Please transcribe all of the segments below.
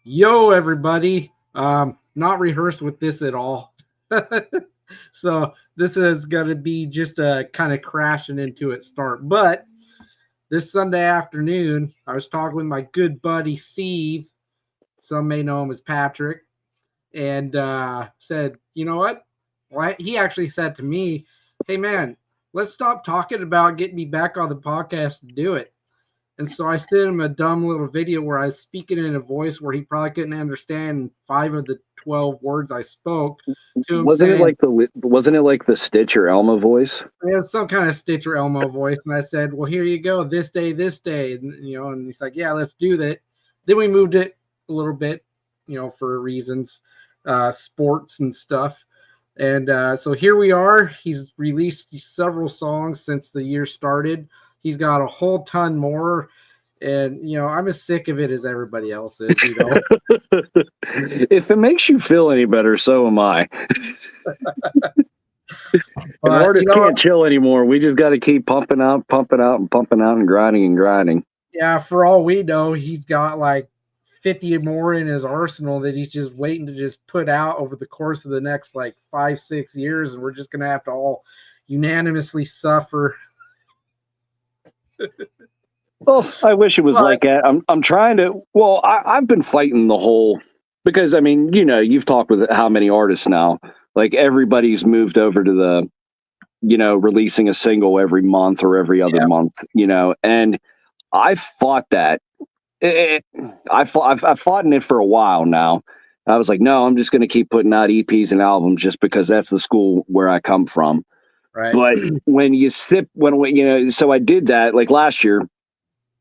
Yo, everybody. Not rehearsed with this at all. So this is going to be just a kind of crashing into it start. But this Sunday afternoon, I was talking with my good buddy Seethe. Some may know him as Patrick. And said, you know what? Well, he actually said to me, hey, man, let's stop talking about getting me back on the podcast and do it. And so I sent him a dumb little video where I was speaking in a voice where he probably couldn't understand 5 of the 12 words I spoke to him Wasn't it saying, like the Stitch or Elmo voice? I have some kind of Stitch or Elmo voice. And I said, well, here you go, this day, this day. And he's like, yeah, let's do that. Then we moved it a little bit, for reasons, sports and stuff. And so here we are. He's released several songs since the year started. He's got a whole ton more. And, I'm as sick of it as everybody else is. If it makes you feel any better, so am I. And artists can't chill anymore. We just got to keep pumping out, and grinding. Yeah, for all we know, he's got like 50 more in his arsenal that he's just waiting to just put out over the course of the next like 5-6 years, and we're just gonna have to all unanimously suffer. Well, I wish it was like that. I'm trying to. Well, I've been fighting the whole because I mean, you've talked with how many artists now. Like everybody's moved over to the, releasing a single every month or every other month. And I fought that. I've fought in it for a while now. I was like, no, I'm just going to keep putting out EPs and albums just because that's the school where I come from. Right. But so I did that like last year.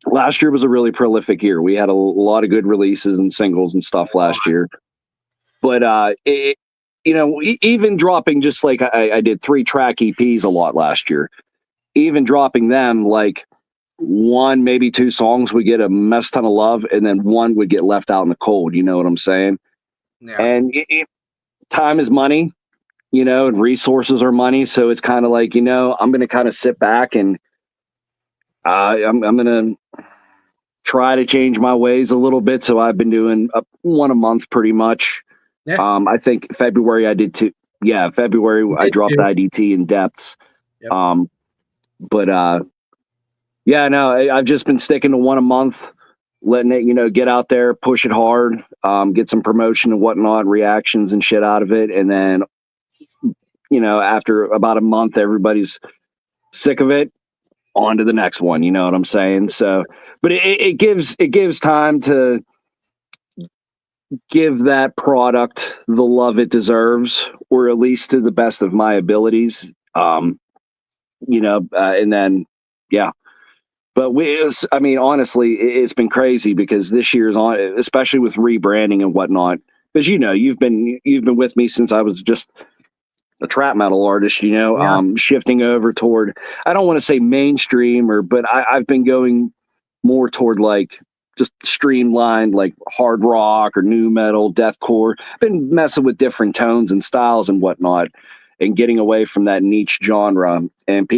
Last year was a really prolific year. We had a lot of good releases and singles and stuff last year. But even dropping just like I did 3-track EPs a lot last year. Even dropping them like one, maybe 2 songs would get a mess ton of love, and then one would get left out in the cold. You know what I'm saying? Yeah. And time is money, and resources are money. So it's kind of like, I'm going to kind of sit back and I'm going to try to change my ways a little bit. So I've been doing one a month pretty much. Yeah. I think February I did 2. Yeah, February I dropped IDT in depths. Yep. I've just been sticking to one a month, letting it, get out there, push it hard, get some promotion and whatnot, reactions and shit out of it. And then, after about a month, everybody's sick of it. On to the next one, you know what I'm saying? So, but it gives time to give that product the love it deserves, or at least to the best of my abilities. And then, yeah. But honestly, it's been crazy because this year's on, especially with rebranding and whatnot. Because you've been with me since I was just a trap metal artist. Shifting over toward, I don't want to say mainstream, but I've been going more toward like just streamlined, like hard rock or nu metal, deathcore. I've been messing with different tones and styles and whatnot, and getting away from that niche genre. And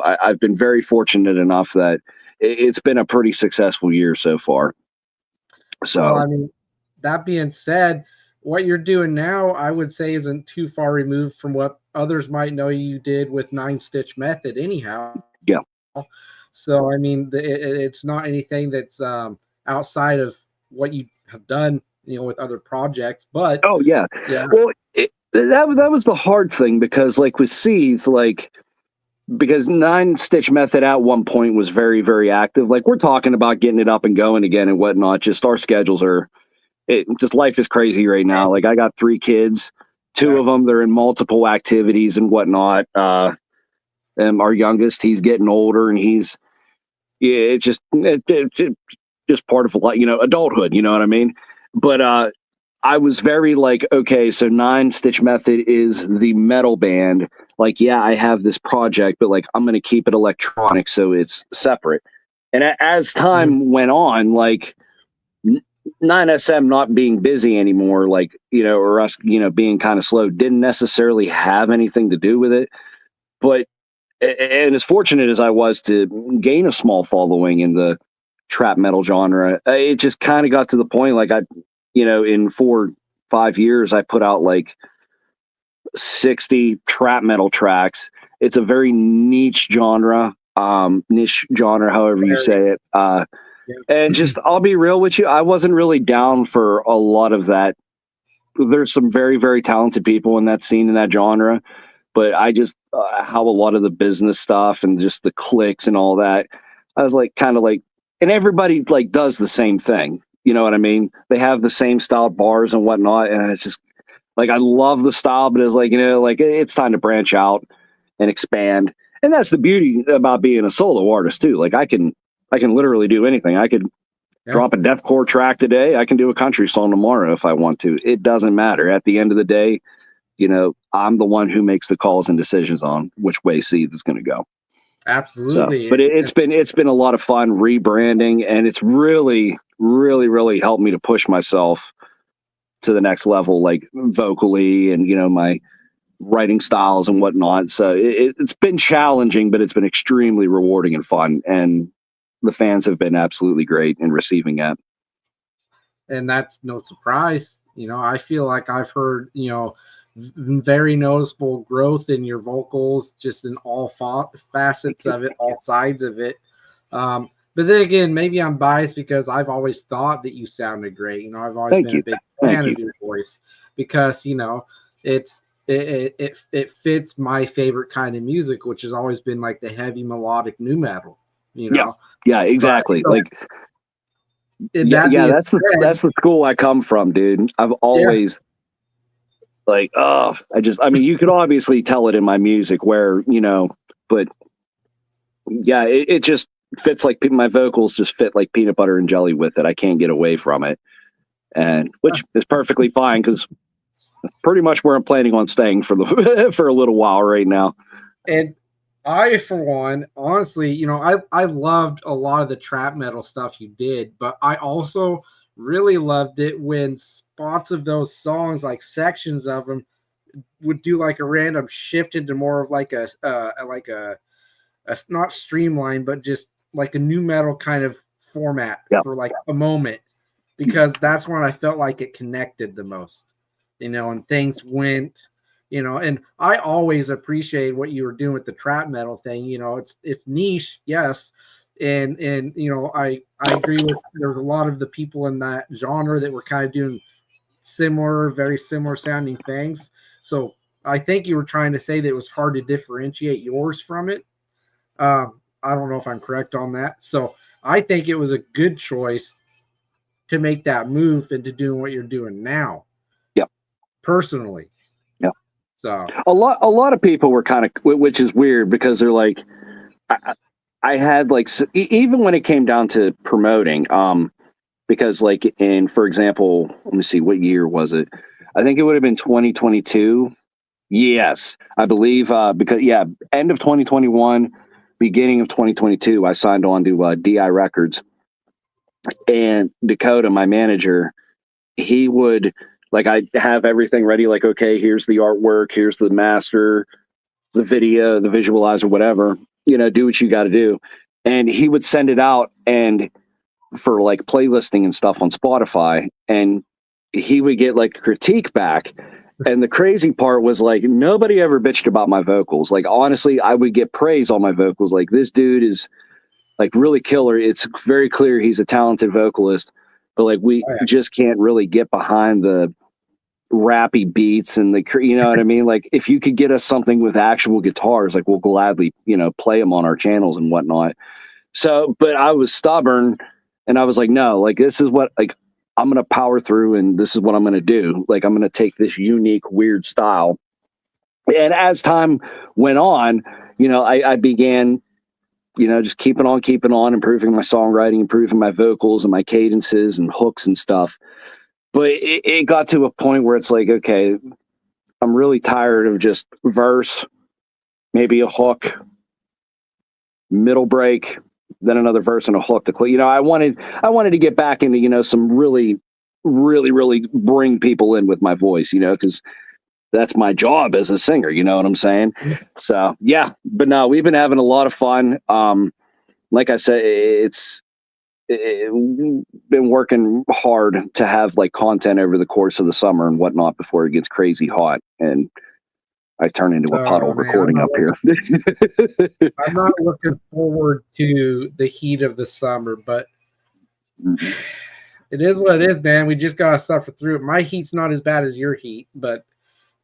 I've been very fortunate enough that it's been a pretty successful year so far. So, well, that being said, what you're doing now, I would say, isn't too far removed from what others might know you did with 9-Stitch Method anyhow. Yeah. So, it's not anything that's outside of what you have done, with other projects. But oh yeah. Well, that was the hard thing because, like with Seethe, because 9-Stitch Method at one point was very, very active. Like we're talking about getting it up and going again and whatnot. Just our schedules just life is crazy right now. Like I got 3 kids, 2 of them, they're in multiple activities and whatnot. And our youngest, he's getting older, and it's just part of adulthood. You know what I mean? But I was very like, okay, so 9-Stitch Method is the metal band. Like, yeah, I have this project, but like I'm going to keep it electronic, so it's separate. And as time went on, like 9SM not being busy anymore, like, or us, being kind of slow, didn't necessarily have anything to do with it. But, and as fortunate as I was to gain a small following in the trap metal genre, it just kind of got to the point, like in 4-5 years, I put out like 60 trap metal tracks. It's a very niche genre, however you say it. And just, I'll be real with you, I wasn't really down for a lot of that. There's some very, very talented people in that scene, in that genre, but I just, how a lot of the business stuff and just the clicks and all that, I was like, kind of like, and everybody like does the same thing. You know what I mean? They have the same style bars and whatnot. And it's just like, I love the style, but it's like, like it's time to branch out and expand. And that's the beauty about being a solo artist too. Like I can literally do anything. I could drop a deathcore track today. I can do a country song tomorrow if I want to. It doesn't matter. At the end of the day, I'm the one who makes the calls and decisions on which way Seethe is going to go. Absolutely. So, but it's been a lot of fun rebranding, and it's really, really, really helped me to push myself to the next level, like vocally and, my writing styles and whatnot. So it's been challenging, but it's been extremely rewarding and fun. And the fans have been absolutely great in receiving it. And that's no surprise. I feel like I've heard, very noticeable growth in your vocals, just in all facets of it, all sides of it. But then again, maybe I'm biased because I've always thought that you sounded great. I've always been a big fan of your voice because, it fits my favorite kind of music, which has always been like the heavy melodic nu metal, Yeah, exactly. But, that's the school I come from, dude. I've always you could obviously tell it in my music where, but yeah, it just fits like my vocals just fit like peanut butter and jelly with it. I can't get away from it. And which is perfectly fine because that's pretty much where I'm planning on staying for for a little while right now. And I, for one, honestly, I loved a lot of the trap metal stuff you did, but I also really loved it when spots of those songs, like sections of them, would do like a random shift into more of like a not streamlined, but just like a nu metal kind of format for like a moment, because that's when I felt like it connected the most, and things went, and I always appreciate what you were doing with the trap metal thing. It's niche, yes. And I agree with, there's a lot of the people in that genre that were kind of doing very similar sounding things. So I think you were trying to say that it was hard to differentiate yours from it. I don't know if I'm correct on that. So I think it was a good choice to make that move into doing what you're doing now. Yeah. Personally. Yeah. So a lot of people were kind of, which is weird because they're like, I had like, even when it came down to promoting, because like for example, let me see, what year was it? I think it would have been 2022. Yes, I believe, because end of 2021, beginning of 2022, I signed on to DI Records, and Dakota, my manager, he would I have everything ready. Like, okay, here's the artwork, here's the master, the video, the visualizer, whatever, do what you got to do. And he would send it out and for like playlisting and stuff on Spotify, and he would get like critique back. And the crazy part was like, nobody ever bitched about my vocals. Like, honestly, I would get praise on my vocals. Like, this dude is like really killer. It's very clear he's a talented vocalist, but like we just can't really get behind the rappy beats and the, what I mean? Like, if you could get us something with actual guitars, like we'll gladly, play them on our channels and whatnot. So, but I was stubborn and I was like, no, like this is what, like, I'm going to power through and this is what I'm going to do. Like, I'm going to take this unique, weird style. And as time went on, I began, just keeping on, improving my songwriting, improving my vocals and my cadences and hooks and stuff. But it got to a point where it's like, okay, I'm really tired of just verse, maybe a hook, middle break, then another verse and a hook. I wanted to get back into, some really, really, really bring people in with my voice, because that's my job as a singer. You know what I'm saying? So yeah, but no, we've been having a lot of fun. Like I said, been working hard to have like content over the course of the summer and whatnot before it gets crazy hot and I turn into a puddle recording up here. I'm not looking forward to the heat of the summer, but it is what it is, man. We just gotta suffer through it. My heat's not as bad as your heat, but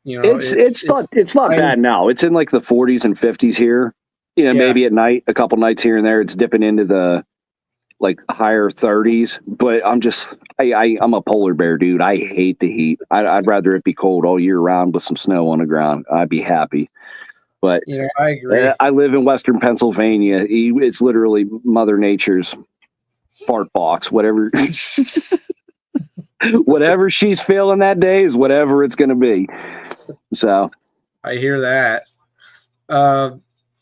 you know, it's not bad now. It's in like the 40s and 50s here. You know, maybe at night, a couple nights here and there, it's dipping into the like higher 30s. But I'm a polar bear, dude. I hate the heat. I'd rather it be cold all year round with some snow on the ground. I'd be happy. But you know, I agree. I live in Western Pennsylvania. It's literally Mother Nature's fart box. Whatever, whatever she's feeling that day is whatever it's going to be. So, I hear that.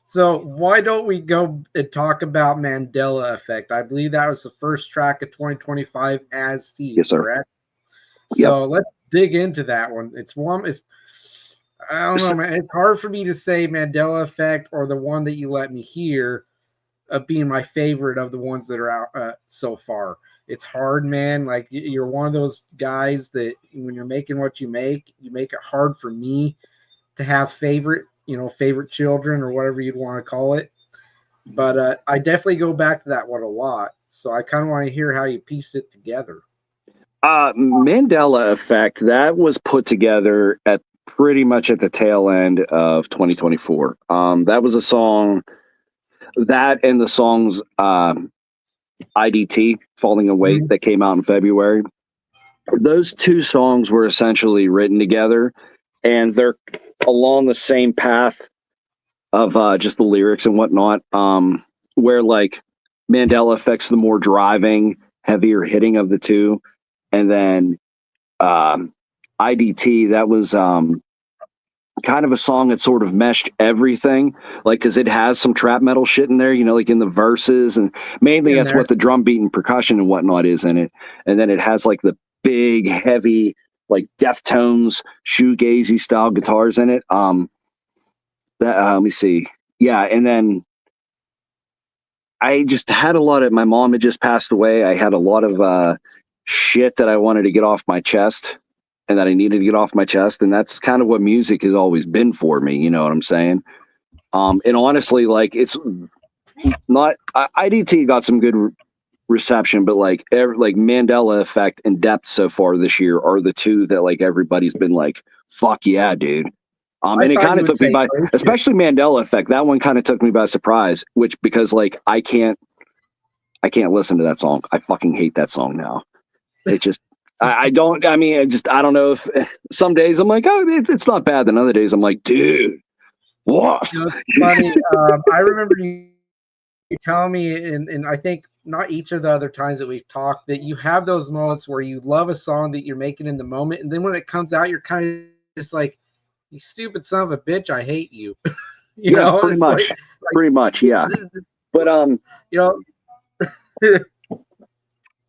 So why don't we go and talk about Mandela Effect? I believe that was the first track of 2025 as Seethe, yes, sir. Correct? So let's dig into that one. I don't know, man. It's hard for me to say Mandela Effect or the one that you let me hear being my favorite of the ones that are out so far. It's hard, man. Like you're one of those guys that when you're making what you make it hard for me to have favorite children or whatever you'd want to call it. But I definitely go back to that one a lot. So I kind of want to hear how you pieced it together. Mandela Effect, that was put together at pretty much at the tail end of 2024. That was a song, that and the songs IDT, Falling Away, that came out in February. Those two songs were essentially written together, and they're along the same path of just the lyrics and whatnot, where like Mandela Effect's the more driving, heavier hitting of the two, and then IDT, that was kind of a song that sort of meshed everything, like because it has some trap metal shit in there, you know, like in the verses, and mainly that's what the drum beat and percussion and whatnot is in it, and then it has like the big heavy like Deftones shoegazy style guitars in it. Let me see, and then I just had a lot of, my mom had just passed away. I had a lot of shit that I wanted to get off my chest and that I needed to get off my chest. And that's kind of what music has always been for me. You know what I'm saying? And honestly, like it's not, IDT got some good reception, but like Mandela Effect and Depth so far this year are the two that like everybody's been like, fuck yeah, dude. And it kind of took me by, especially Mandela Effect. That one kind of took me by surprise, because like I can't listen to that song. I fucking hate that song now. It just, I don't know if some days I'm like, oh, it's not bad. Then other days I'm like, dude, what? You know, it's funny. I remember you telling me, and I think not each of the other times that we've talked, that you have those moments where you love a song that you're making in the moment, and then when it comes out, you're kind of just like, you stupid son of a bitch, I hate you. You know, pretty much, yeah. But you know,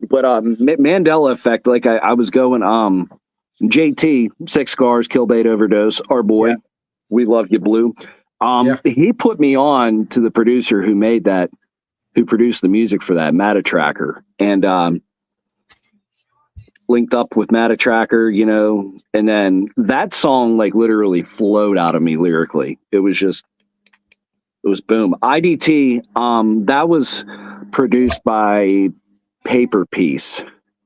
but Mandela Effect, like I was going, JT, 6 Scars, Kill Bait Overdose, our boy, we love you, Blue. He put me on to the producer who made that, who produced the music for that, Matatracker, and linked up with Matatracker, you know, and then that song like literally flowed out of me lyrically. It was boom. IDT, that was produced by Paper Piece,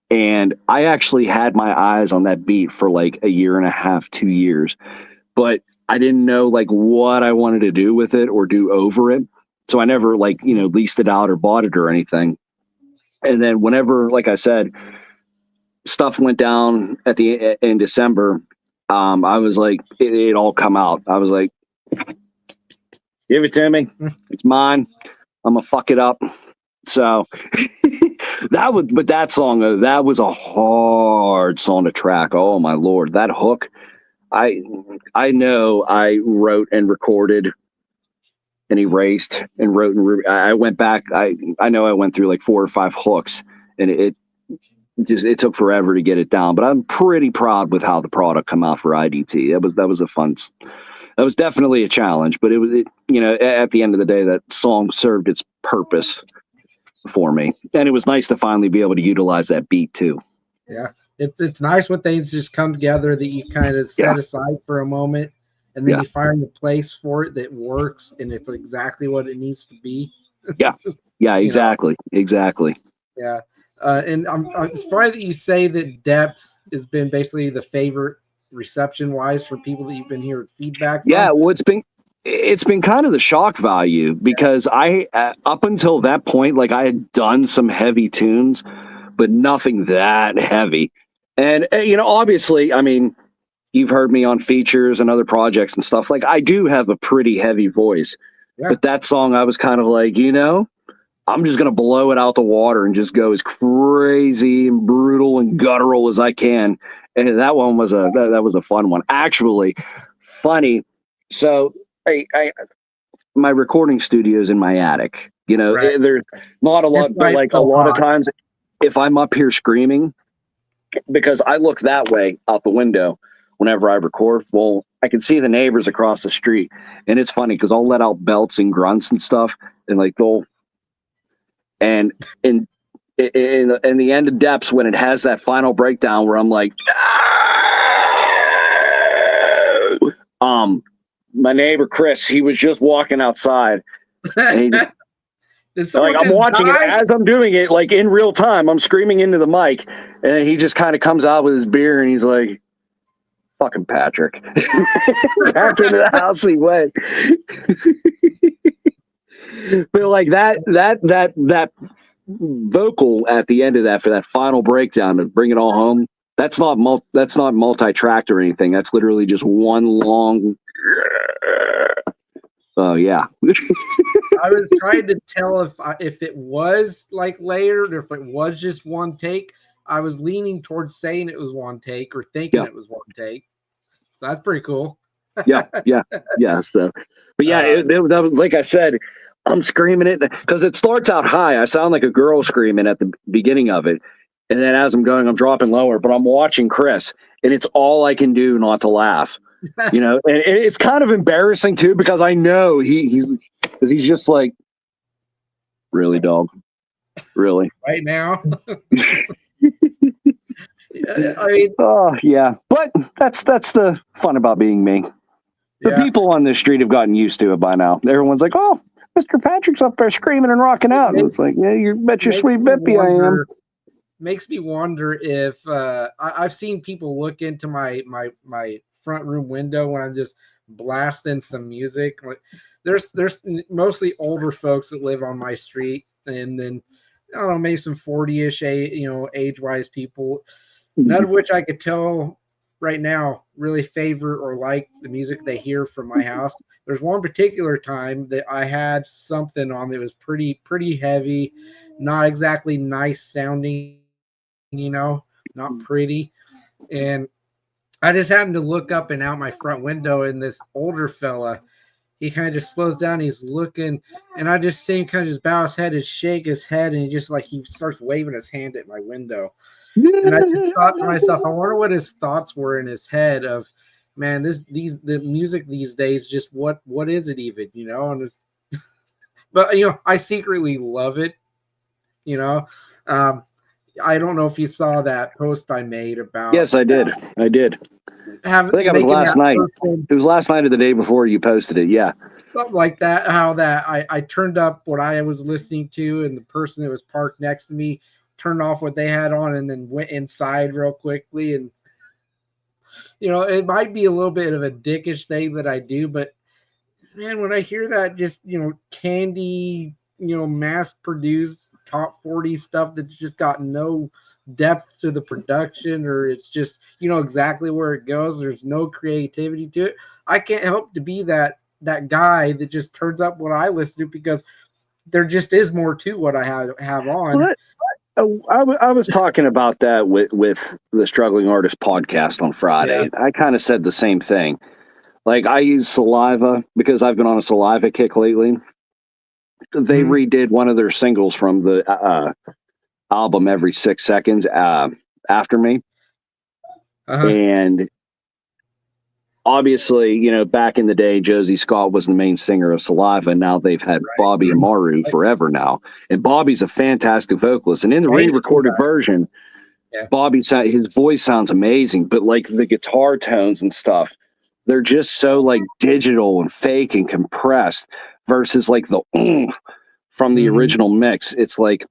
and I actually had my eyes on that beat for like a year and a half, 2 years, but I didn't know like what I wanted to do with it or do over it. So I never like, you know, leased it out or bought it or anything. And then whenever, like I said, stuff went down in December, I was like, it all come out. I was like, give it to me. It's mine. I'm gonna fuck it up. So that song, that was a hard song to track. Oh my Lord, that hook. I know I wrote and recorded and erased and wrote and I went back. I know I went through like 4 or 5 hooks, and it took forever to get it down, but I'm pretty proud with how the product come out for IDT. That was definitely a challenge, but you know, at the end of the day, that song served its purpose. for me. And it was nice to finally be able to utilize that beat too. Yeah. It's nice when things just come together that you kind of set aside for a moment, and then you find a place for it that works, and it's exactly what it needs to be. Yeah, exactly. Exactly. Yeah. And it's funny that you say that Depths has been basically the favorite reception wise for people that you've been hearing feedback from. Yeah, well, it's been kind of the shock value, because I up until that point, like, I had done some heavy tunes, but nothing that heavy. And obviously, I mean, you've heard me on features and other projects and stuff. Like, I do have a pretty heavy voice, but that song, I was kind of like, I'm just gonna blow it out the water and just go as crazy and brutal and guttural as I can. And that one was that was a fun one, actually. Funny. So my recording studio is in my attic. There's not a lot, but like a lot of times, if I'm up here screaming, because I look that way out the window whenever I record, well, I can see the neighbors across the street, and it's funny because I'll let out belts and grunts and stuff, and like and in the end of Depths, when it has that final breakdown where I'm like, my neighbor Chris, he was just walking outside, and he just, like, I'm watching it as I'm doing it, like in real time. I'm screaming into the mic, and then he just kind of comes out with his beer, and he's like, "Fucking Patrick!" Back into the house he went. But like that vocal at the end of that, for that final breakdown to bring it all home, that's not multi-tracked or anything. That's literally just one long. Oh yeah. I was trying to tell if it was like layered or if it was just one take. I was leaning towards saying it was one take or thinking it was one take. So that's pretty cool. yeah. So, but yeah, that was, like I said, I'm screaming it because it starts out high. I sound like a girl screaming at the beginning of it, and then as I'm going, I'm dropping lower. But I'm watching Chris, and it's all I can do not to laugh. And it's kind of embarrassing too, because I know he's just like, really, dog, really, right now. I mean, oh yeah, but that's the fun about being me. The people on the street have gotten used to it by now. Everyone's like, "Oh, Mr. Patrick's up there screaming and rocking out," and it's like, "Yeah, you bet your sweet bippy I am." Makes me wonder if I've seen people look into my front room window when I'm just blasting some music. Like, there's mostly older folks that live on my street, and then I don't know, maybe some 40-ish age-wise people, none of which I could tell right now really favor or like the music they hear from my house. There's one particular time that I had something on that was pretty heavy, not exactly nice sounding, not pretty. And I just happened to look up and out my front window, and this older fella, he kind of just slows down. He's looking, and I just see him kind of just bow his head and shake his head, and he starts waving his hand at my window. And I just thought to myself, I wonder what his thoughts were in his head of, man, the music these days, just what is it even, And but I secretly love it, I don't know if you saw that post I made about. Yes, I did. I think it was last night. It was last night or the day before you posted it. Yeah. Something like that. How that I turned up what I was listening to, and the person that was parked next to me turned off what they had on, and then went inside real quickly. And it might be a little bit of a dickish thing that I do, but man, when I hear that, just candy, mass produced top 40 stuff that's just got no depth to the production, or it's just exactly where it goes, there's no creativity to it, I can't help to be that guy that just turns up what I listen to, because there just is more to what I have on. I was talking about that with the Struggling Artist podcast on Friday. I kind of said the same thing. Like, I use Saliva because I've been on a Saliva kick lately. They redid one of their singles from the album Every 6 Seconds, After Me. And obviously, you know, back in the day, Josie Scott was the main singer of Saliva, and now they've had Bobby Amaru forever now. And Bobby's a fantastic vocalist. And in the re-recorded version, his voice sounds amazing, but like the guitar tones and stuff, they're just so like digital and fake and compressed versus like the from the original mix. It's like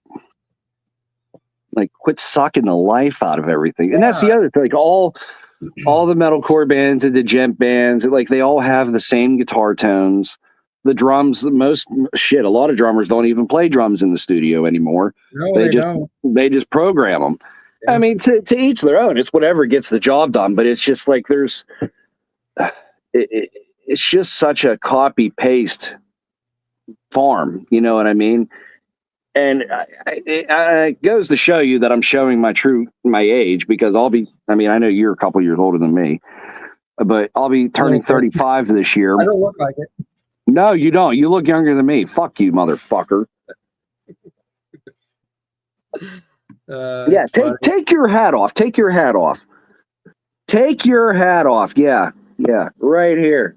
quit sucking the life out of everything. And that's the other thing, like all the metalcore bands and the gent bands, like they all have the same guitar tones. The drums, a lot of drummers don't even play drums in the studio anymore. No, they just program them. Yeah. I mean, to each their own. It's whatever gets the job done. But it's just like it's just such a copy paste farm. You know what I mean? And it goes to show you that I'm showing my age, because I know you're a couple years older than me, but I'll be turning 35 this year. I don't look like it. No, you don't. You look younger than me. Fuck you, motherfucker. Take your hat off. Take your hat off. Take your hat off. Yeah. Right here.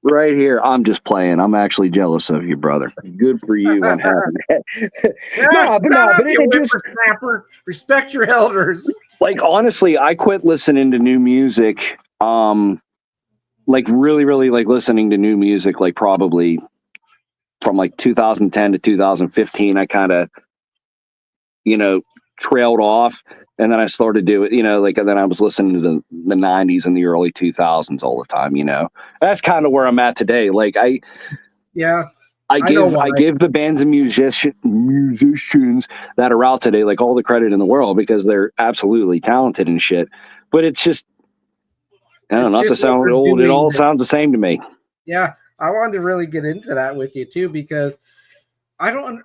Right here. I'm just playing. I'm actually jealous of you, brother. Good for you on having that. Respect your elders. Like, honestly, I quit listening to new music. Like really, really like listening to new music, like probably from like 2010 to 2015. I kind of, trailed off. And then I started doing, and then I was listening to the 90s and the early 2000s all the time, That's kind of where I'm at today. Like I give the bands and musicians that are out today, like, all the credit in the world, because they're absolutely talented and shit. But it's just, I don't know, not to sound old, it all sounds the same to me. Yeah. I wanted to really get into that with you too, because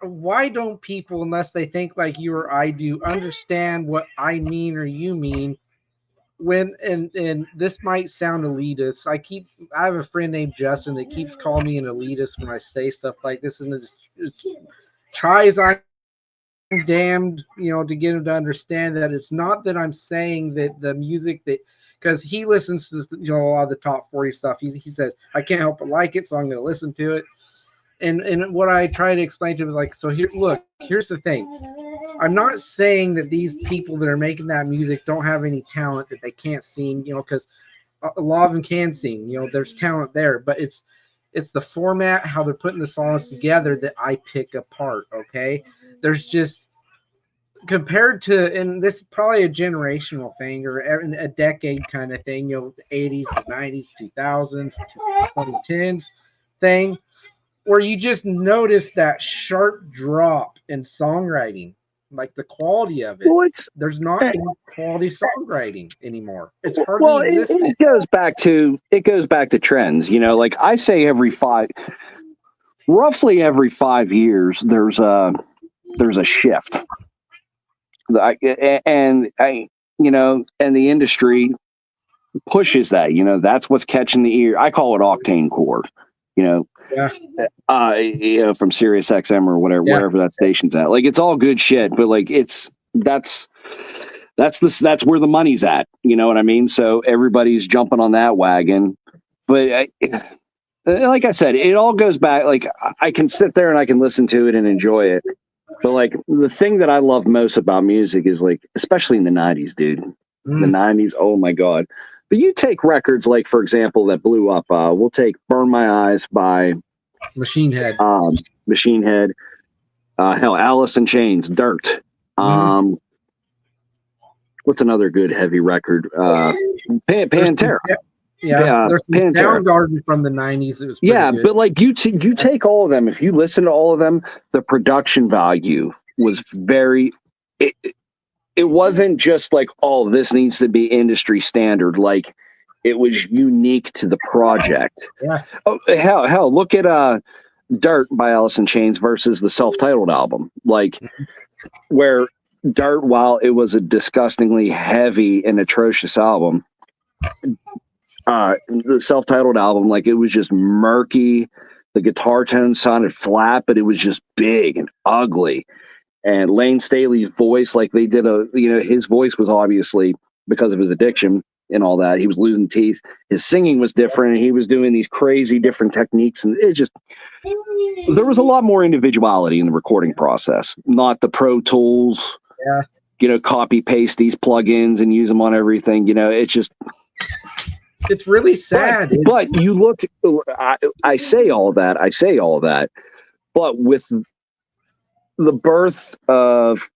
why don't people, unless they think like you or I do, understand what I mean or you mean and this might sound elitist. I have a friend named Justin that keeps calling me an elitist when I say stuff like this, and it's tries I'm damned, to get him to understand that it's not that I'm saying that the music that, because he listens to a lot of the top 40 stuff. He says I can't help but like it, so I'm going to listen to it. And what I try to explain to him is like, so here's the thing. I'm not saying that these people that are making that music don't have any talent, that they can't sing, because a lot of them can sing, there's talent there, but it's the format, how they're putting the songs together that I pick apart. Okay. There's just, compared to, and this is probably a generational thing or a decade kind of thing, the 80s, the 90s, 2000s, 2010s thing, where you just notice that sharp drop in songwriting, like the quality of it. Well, there's not any quality songwriting anymore. It's hardly existent. It goes back to trends. Like I say, roughly every 5 years, there's a shift. And the industry pushes that. That's what's catching the ear. I call it octane core. From Sirius XM or whatever, wherever that station's at. Like, it's all good shit, but like that's where the money's at. You know what I mean? So everybody's jumping on that wagon. But like I said, it all goes back. Like, I can sit there and I can listen to it and enjoy it. But like, the thing that I love most about music is, like, especially in the 90s, dude. The 90s, oh my God. But you take records like, for example, that blew up. We'll take "Burn My Eyes" by Machine Head. Hell, Alice in Chains, "Dirt." What's another good heavy record? Pantera. There's some Soundgarden from the 90s. It was good. But like you take all of them. If you listen to all of them, the production value was very. It wasn't just like, oh, this needs to be industry standard. Like, it was unique to the project. Yeah. Oh, hell, look at "Dirt" by Alice in Chains versus the self-titled album. Like, where "Dirt," while it was a disgustingly heavy and atrocious album, the self-titled album, like, it was just murky. The guitar tone sounded flat, but it was just big and ugly. And Lane Staley's voice, like, they did his voice was obviously, because of his addiction, and all that. He was losing teeth. His singing was different, and he was doing these crazy different techniques, and it just, there was a lot more individuality in the recording process, not the Pro Tools. Yeah. You know, copy paste these plugins and use them on everything. You know, it's just, it's really sad. But you look, I say all that, but with the birth of,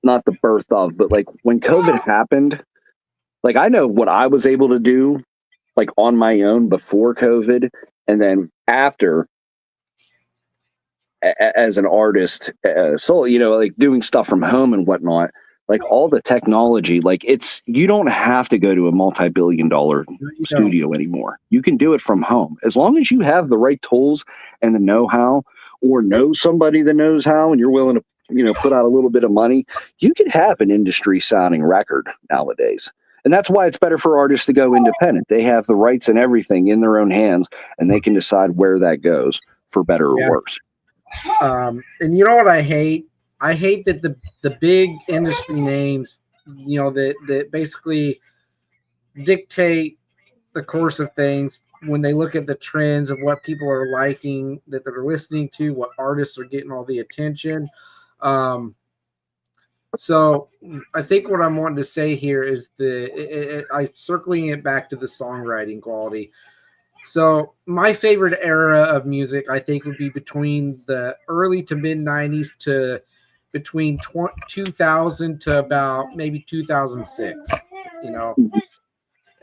not the birth of, but like when COVID happened, like I know what I was able to do, like on my own before COVID, and then after, as an artist, so, you know, like doing stuff from home and whatnot, like all the technology, like you don't have to go to a multi-billion-dollar studio anymore. You can do it from home. As long as you have the right tools and the know-how, or know somebody that knows how, and you're willing to, you know, put out a little bit of money, you can have an industry sounding record nowadays. And that's why it's better for artists to go independent. They have the rights and everything in their own hands, and they can decide where that goes, for better or worse. And you know what I hate? I hate that the big industry names, you know, that basically dictate the course of things when they look at the trends of what people are liking, that they're listening to, what artists are getting all the attention. So I think what I'm wanting to say here is I'm circling it back to the songwriting quality. So my favorite era of music, I think, would be between the early to mid 90s to between 2000 to about maybe 2006, you know,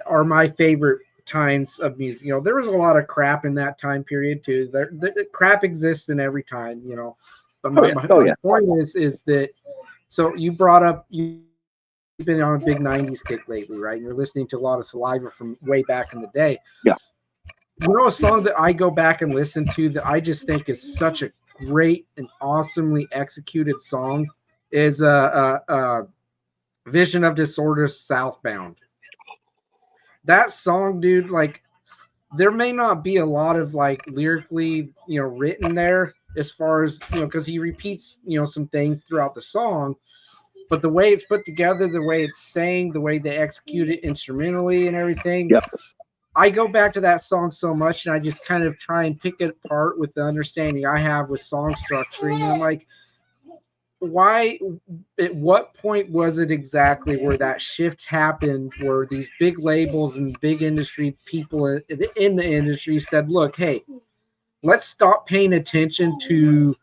are my favorite times of music. You know, there was a lot of crap in that time period too. The crap exists in every time, you know. But my point is that, so you brought up, you've been on a big 90s kick lately, right? And you're listening to a lot of Saliva from way back in the day. Yeah. You know, a song that I go back and listen to that I just think is such a great and awesomely executed song is Vision of Disorder, Southbound. That song, dude, like, there may not be a lot of like lyrically, you know, written there as far as, you know, because he repeats, you know, some things throughout the song, but the way it's put together, the way it's sang, the way they execute it instrumentally and everything. Yep. I go back to that song so much, and I just kind of try and pick it apart with the understanding I have with song structuring. And I'm like, why, at what point was it exactly where that shift happened, where these big labels and big industry people in the industry said, look, hey, let's stop paying attention to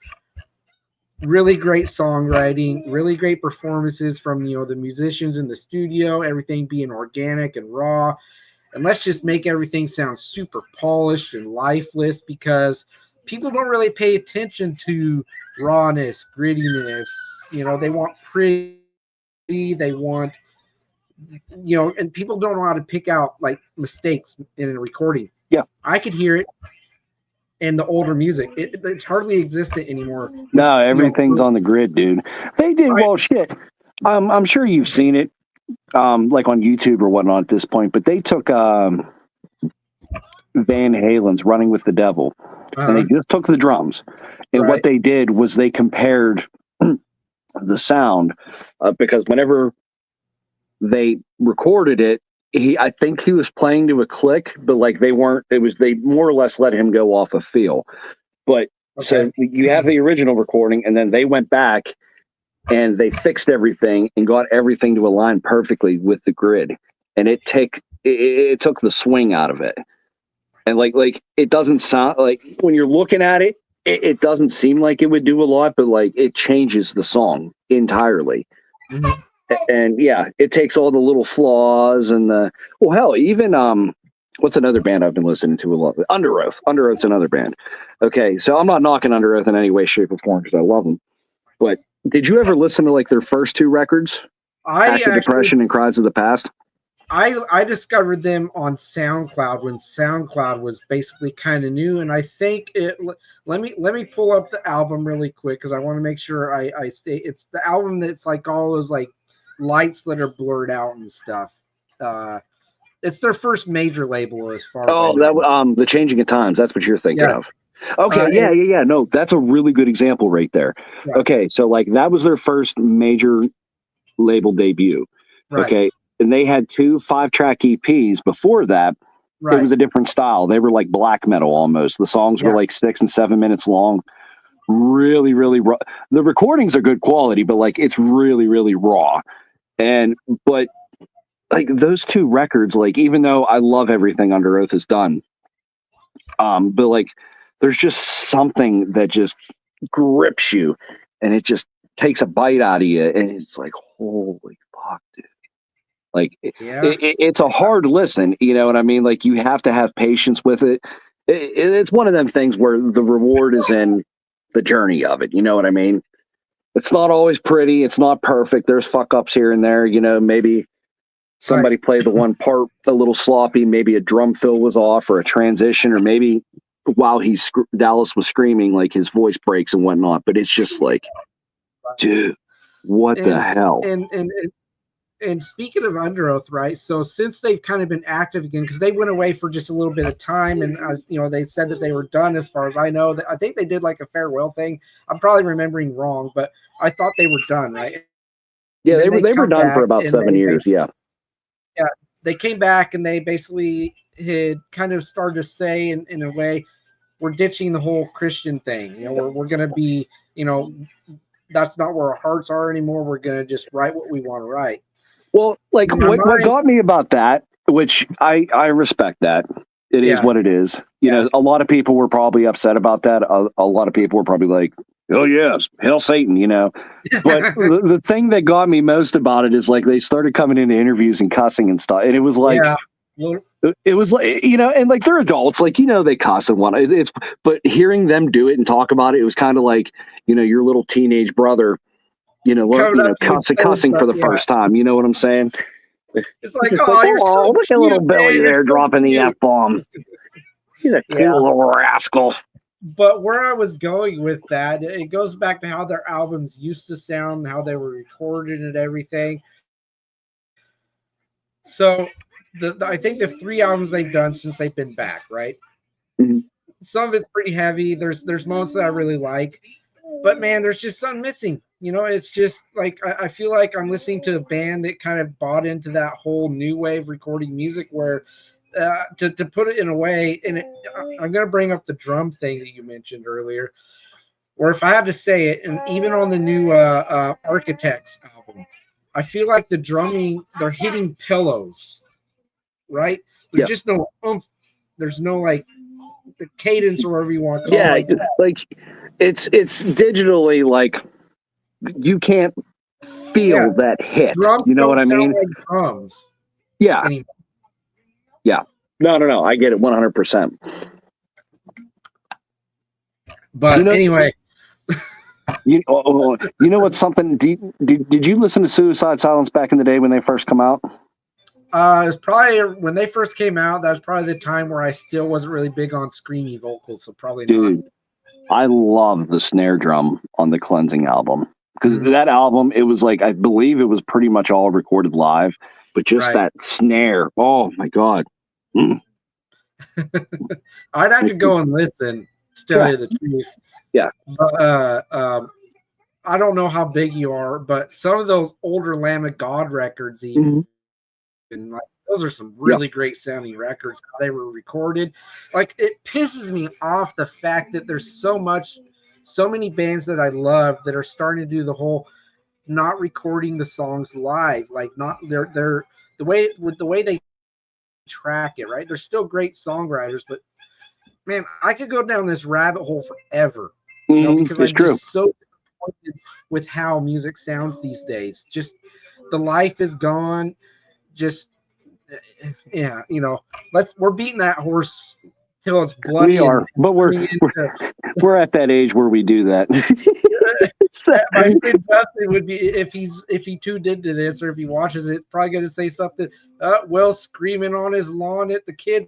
really great songwriting, really great performances from, you know, the musicians in the studio, everything being organic and raw, and let's just make everything sound super polished and lifeless, because people don't really pay attention to rawness, grittiness. You know, they want pretty, they want, you know, and people don't know how to pick out like mistakes in a recording. Yeah. I could hear it in the older music. It's hardly existent anymore. No, everything's on the grid, dude. They did, well, shit. I'm sure you've seen it, like on YouTube or whatnot at this point, but they took Van Halen's Running with the Devil, and they just took the drums, and what they did was they compared the sound, because whenever they recorded it, I think he was playing to a click, but like they more or less let him go off a feel. But so you have the original recording, and then they went back and they fixed everything and got everything to align perfectly with the grid. And it took the swing out of it. And like it doesn't sound like, when you're looking at it, it doesn't seem like it would do a lot, but like it changes the song entirely. Mm-hmm. And yeah, it takes all the little flaws and even what's another band I've been listening to a lot? Under Oath. Under Oath's another band. Okay, so I'm not knocking Under Oath in any way, shape, or form, because I love them. But did you ever listen to like their first two records? Active Depression and Cries of the Past? I discovered them on SoundCloud when SoundCloud was basically kind of new, and I think let me pull up the album really quick, because I want to make sure I say it's the album that's like all those like lights that are blurred out and stuff. It's their first major label as far as I know. The Changing of Times. That's what you're thinking of. Okay, yeah. No, that's a really good example right there. Right. Okay, so like that was their first major label debut. Right. Okay, and they had 2 5-track EPs. Before that, Right. it was a different style. They were like black metal almost. The songs were like 6 and 7 minutes long. Really, really raw. The recordings are good quality, but like it's really, really raw. But like those 2 records, like even though I love everything Under Oath has done, but like there's just something that just grips you, and it just takes a bite out of you, and it's like, holy fuck, dude. Like it's a hard listen, you know what I mean? Like you have to have patience with it. It's one of them things where the reward is in the journey of it. You know what I mean? It's not always pretty. It's not perfect. There's fuck ups here and there. You know, maybe somebody played the one part a little sloppy. Maybe a drum fill was off, or a transition, or maybe while Dallas was screaming, like his voice breaks and whatnot. But it's just like, dude, what the hell? And speaking of Under Oath, right? So since they've kind of been active again, because they went away for just a little bit of time, and you know, they said that they were done. As far as I know, I think they did like a farewell thing. I'm probably remembering wrong, but I thought they were done, right? Yeah, they were done for about 7 years. Yeah, they came back, and they basically had kind of started to say, in a way, we're ditching the whole Christian thing. You know, we're going to be, you know, that's not where our hearts are anymore. We're going to just write what we want to write. Well, like what got me about that, which I respect that. It is what it is. You know, a lot of people were probably upset about that. A lot of people were probably like, oh yes, hail Satan, you know. But the thing that got me most about it is like they started coming into interviews and cussing and stuff. And it was like, it was like, you know, and like they're adults, like, you know, they cuss and whatnot. But hearing them do it and talk about it, it was kind of like, you know, your little teenage brother, you know, cussing for the first time. You know what I'm saying? It's like, oh, you're so look at little Billy there dropping the F-bomb. He's a cute little rascal. But where I was going with that, it goes back to how their albums used to sound, how they were recorded and everything. So I think the 3 albums they've done since they've been back, right? Mm-hmm. Some of it's pretty heavy. There's moments that I really like, but man, there's just something missing. You know, it's just like I feel like I'm listening to a band that kind of bought into that whole new wave recording music where to put it in a way, and I'm going to bring up the drum thing that you mentioned earlier, or if I had to say it, and even on the new Architects album, I feel like the drumming, they're hitting pillows, right? There's just no oomph. There's no like the cadence or whatever you want to call it. Yeah, like it's digitally like you can't feel that hit. Drums, you know what I mean? Like drums. Yeah. Anymore. Yeah. No. I get it 100%. But anyway. You know what's something? Did you listen to Suicide Silence back in the day when they first come out? It was probably when they first came out. That was probably the time where I still wasn't really big on screamy vocals, so probably not. I love the snare drum on the Cleansing album because that album, it was like I believe it was pretty much all recorded live, but just that snare. Oh my god! I'd have to go and listen to tell you the truth. Yeah. But, I don't know how big you are, but some of those older Lamb of God records, even like those are some really great sounding records. How they were recorded, like it pisses me off the fact that there's so many bands that I love that are starting to do the whole not recording the songs live, like not they're the way they track it, right? They're still great songwriters, but man, I could go down this rabbit hole forever, you know, because I'm just so disappointed with how music sounds these days. Just the life is gone. Just you know, we're beating that horse till it's bloody. We are, but we're at that age where we do that. My friend Dustin would be if he tuned into this or if he watches it, probably going to say something. Will screaming on his lawn at the kids.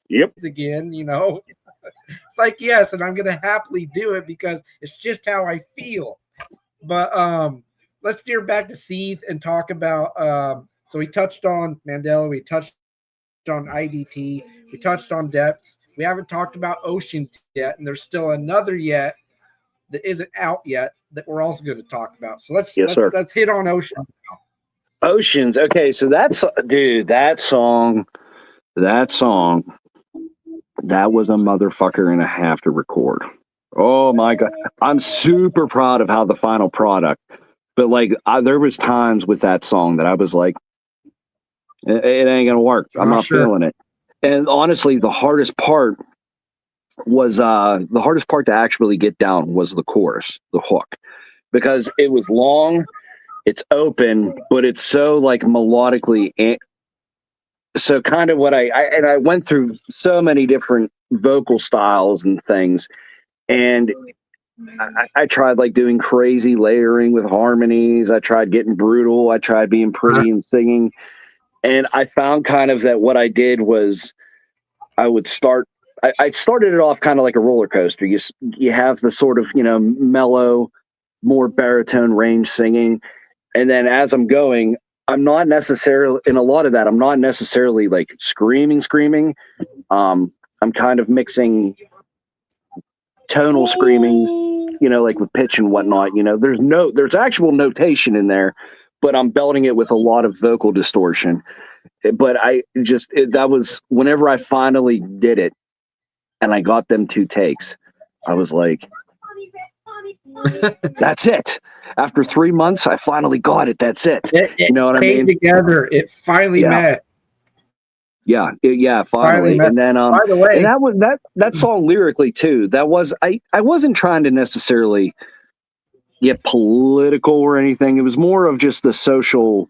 Yep. Again, you know, it's like yes, and I'm going to happily do it because it's just how I feel. But let's steer back to Seethe and talk about. So we touched on Mandela, we touched on IDT, we touched on Depths. We haven't talked about Ocean yet, and there's still another yet that isn't out yet that we're also going to talk about. So let's hit on Ocean now. Oceans. Okay, so that's dude, that song, that was a motherfucker and a half to record. Oh my god, I'm super proud of how the final product. But like, there was times with that song that I was like, it ain't gonna work. I'm not feeling it. And honestly, the hardest part to actually get down was the chorus, the hook, because it was long. It's open, but it's so like melodically. So kind of what I went through so many different vocal styles and things, and I tried like doing crazy layering with harmonies. I tried getting brutal. I tried being pretty and singing, and I found kind of that what I did was I would start. I started it off kind of like a roller coaster. You have the sort of mellow, more baritone range singing, and then as I'm going, I'm not necessarily in a lot of that. I'm not necessarily like screaming. I'm kind of mixing tonal screaming, like with pitch and whatnot. There's actual notation in there, but I'm belting it with a lot of vocal distortion. But that was whenever I finally did it, and I got them 2 takes. I was like, that's it. After 3 months, I finally got it. That's it. You know what I mean? Together. It finally met. Yeah, finally. And then, by the way, and that was that song lyrically too. That was I wasn't trying to necessarily get political or anything. It was more of just the social.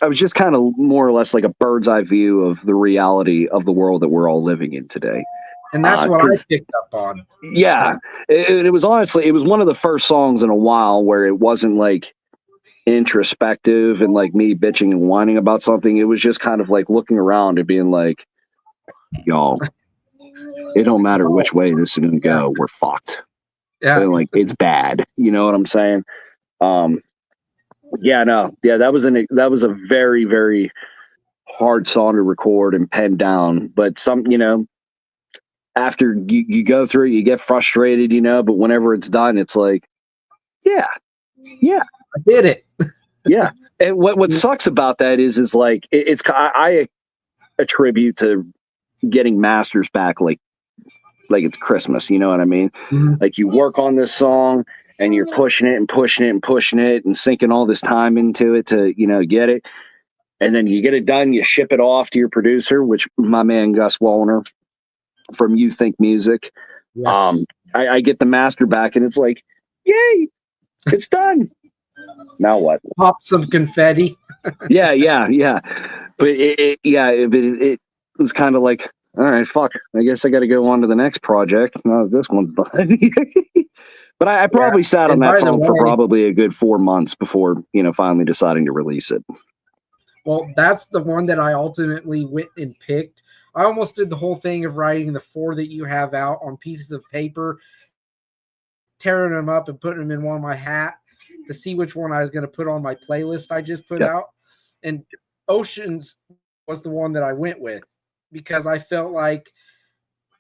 I was just kind of more or less like a bird's eye view of the reality of the world that we're all living in today. And that's what I picked up on. Yeah. It was honestly, it was one of the first songs in a while where it wasn't like introspective and like me bitching and whining about something. It was just kind of like looking around and being like, y'all, it don't matter which way this is going to go. We're fucked. Yeah. And like, it's bad. You know what I'm saying? That was a very, very hard song to record and pen down, but after you go through it, you get frustrated, but whenever it's done, it's like, yeah, I did it. Yeah. And what sucks about that is like, I attribute to getting masters back like it's Christmas, you know what I mean? Mm-hmm. Like you work on this song and you're pushing it and pushing it and pushing it and sinking all this time into it to, get it. And then you get it done, you ship it off to your producer, which my man Gus Wallner from You Think Music. Yes. I get the master back and it's like, yay, it's done. Now what? Pop some confetti. Yeah. But it was kind of like, all right, fuck. I guess I got to go on to the next project. No, this one's done. But I probably sat on that song for probably a good 4 months before, finally deciding to release it. Well, that's the one that I ultimately went and picked. I almost did the whole thing of writing the 4 that you have out on pieces of paper, tearing them up and putting them in one of my hat to see which one I was going to put on my playlist I just put out. And Oceans was the one that I went with because I felt like